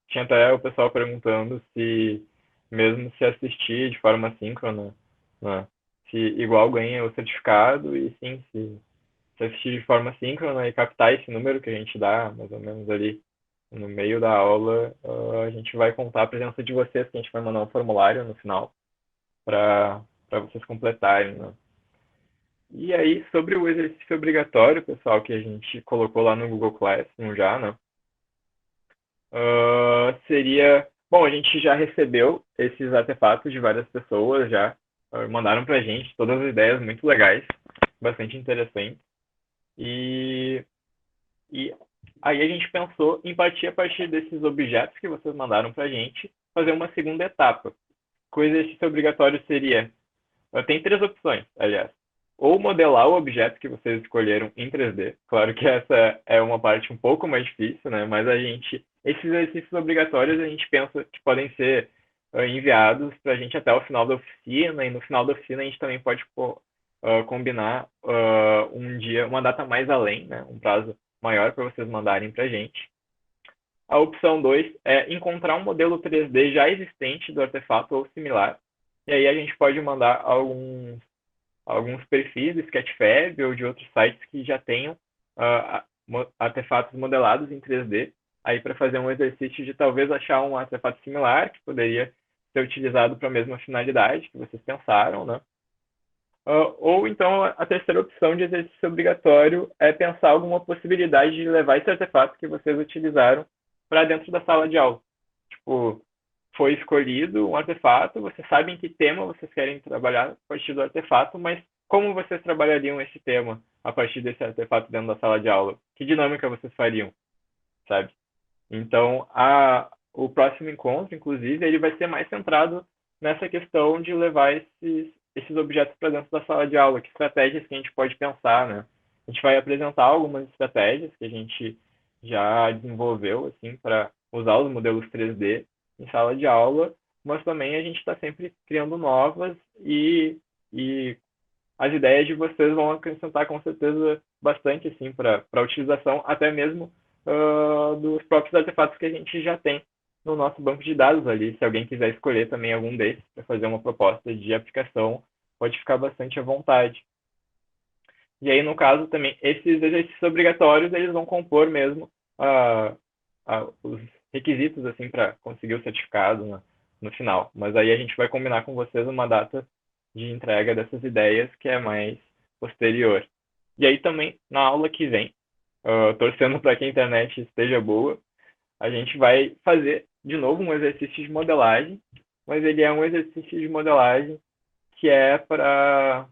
Tinha até o pessoal perguntando se, mesmo se assistir de forma síncrona, né? Se igual ganha o certificado e sim, se assistir de forma síncrona e captar esse número que a gente dá, mais ou menos ali no meio da aula, a gente vai contar a presença de vocês, que a gente vai mandar um formulário no final para vocês completarem, né? E aí, sobre o exercício obrigatório, pessoal, que a gente colocou lá no Google Classroom já, né? Seria. Bom, a gente já recebeu esses artefatos de várias pessoas, já mandaram pra gente todas as ideias muito legais, bastante interessantes. E aí a gente pensou em partir a partir desses objetos que vocês mandaram pra gente, fazer uma segunda etapa. O exercício obrigatório seria. Tem três opções, aliás. Ou modelar o objeto que vocês escolheram em 3D. Claro que essa é uma parte um pouco mais difícil, né? Mas esses exercícios obrigatórios a gente pensa que podem ser enviados para a gente até o final da oficina, e no final da oficina a gente também pode combinar um dia, uma data mais além, né? Um prazo maior para vocês mandarem para a gente. A opção 2 é encontrar um modelo 3D já existente do artefato ou similar. E aí a gente pode mandar alguns perfis do Sketchfab ou de outros sites que já tenham artefatos modelados em 3D, aí para fazer um exercício de talvez achar um artefato similar que poderia ser utilizado para a mesma finalidade que vocês pensaram, né? Ou então a terceira opção de exercício obrigatório é pensar alguma possibilidade de levar esse artefato que vocês utilizaram para dentro da sala de aula. Tipo, foi escolhido um artefato, vocês sabem que tema vocês querem trabalhar a partir do artefato, mas como vocês trabalhariam esse tema a partir desse artefato dentro da sala de aula? Que dinâmica vocês fariam, sabe? Então, o próximo encontro, inclusive, ele vai ser mais centrado nessa questão de levar esses objetos para dentro da sala de aula, que estratégias que a gente pode pensar, né? A gente vai apresentar algumas estratégias que a gente já desenvolveu, assim, para usar os modelos 3D em sala de aula, mas também a gente está sempre criando novas e as ideias de vocês vão acrescentar com certeza bastante, assim, para a utilização, até mesmo dos próprios artefatos que a gente já tem no nosso banco de dados ali. Se alguém quiser escolher também algum desses para fazer uma proposta de aplicação, pode ficar bastante à vontade. E aí, no caso, também, esses exercícios obrigatórios, eles vão compor mesmo os requisitos, assim, para conseguir o certificado no final. Mas aí a gente vai combinar com vocês uma data de entrega dessas ideias que é mais posterior. E aí também, na aula que vem, torcendo para que a internet esteja boa, a gente vai fazer de novo um exercício de modelagem, mas ele é um exercício de modelagem que é para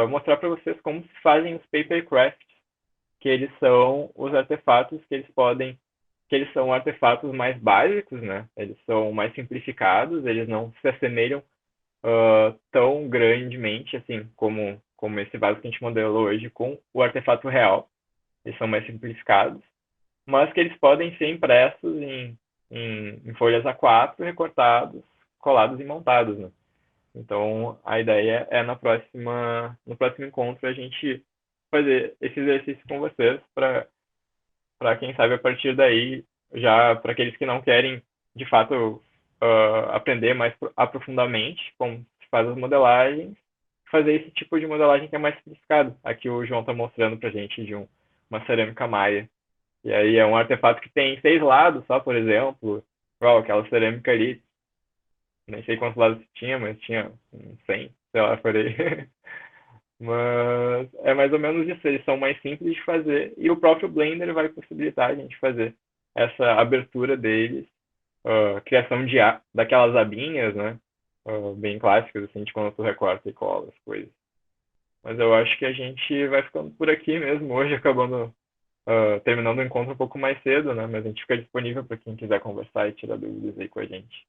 mostrar para vocês como se fazem os papercrafts, que eles são os artefatos que eles são artefatos mais básicos, né? Eles são mais simplificados, eles não se assemelham tão grandemente assim como esse vaso que a gente modelou hoje com o artefato real. Eles são mais simplificados, mas que eles podem ser impressos em folhas A4, recortados, colados e montados, né? Então, a ideia é no próximo encontro a gente fazer esse exercício com vocês para quem sabe a partir daí, já para aqueles que não querem de fato aprender mais aprofundadamente como se faz as modelagens, fazer esse tipo de modelagem que é mais simplificado. Aqui o João está mostrando para a gente de uma cerâmica maia. E aí é um artefato que tem 6 lados só, por exemplo, igual aquela cerâmica ali, nem sei quantos lados tinha, mas tinha 100, sei lá, por aí. Mas é mais ou menos isso, eles são mais simples de fazer e o próprio Blender vai possibilitar a gente fazer essa abertura deles, criação daquelas abinhas, né? Bem clássicas, assim, de quando tu recorta e cola as coisas. Mas eu acho que a gente vai ficando por aqui mesmo, hoje acabando terminando o encontro um pouco mais cedo, né? Mas a gente fica disponível para quem quiser conversar e tirar dúvidas aí com a gente.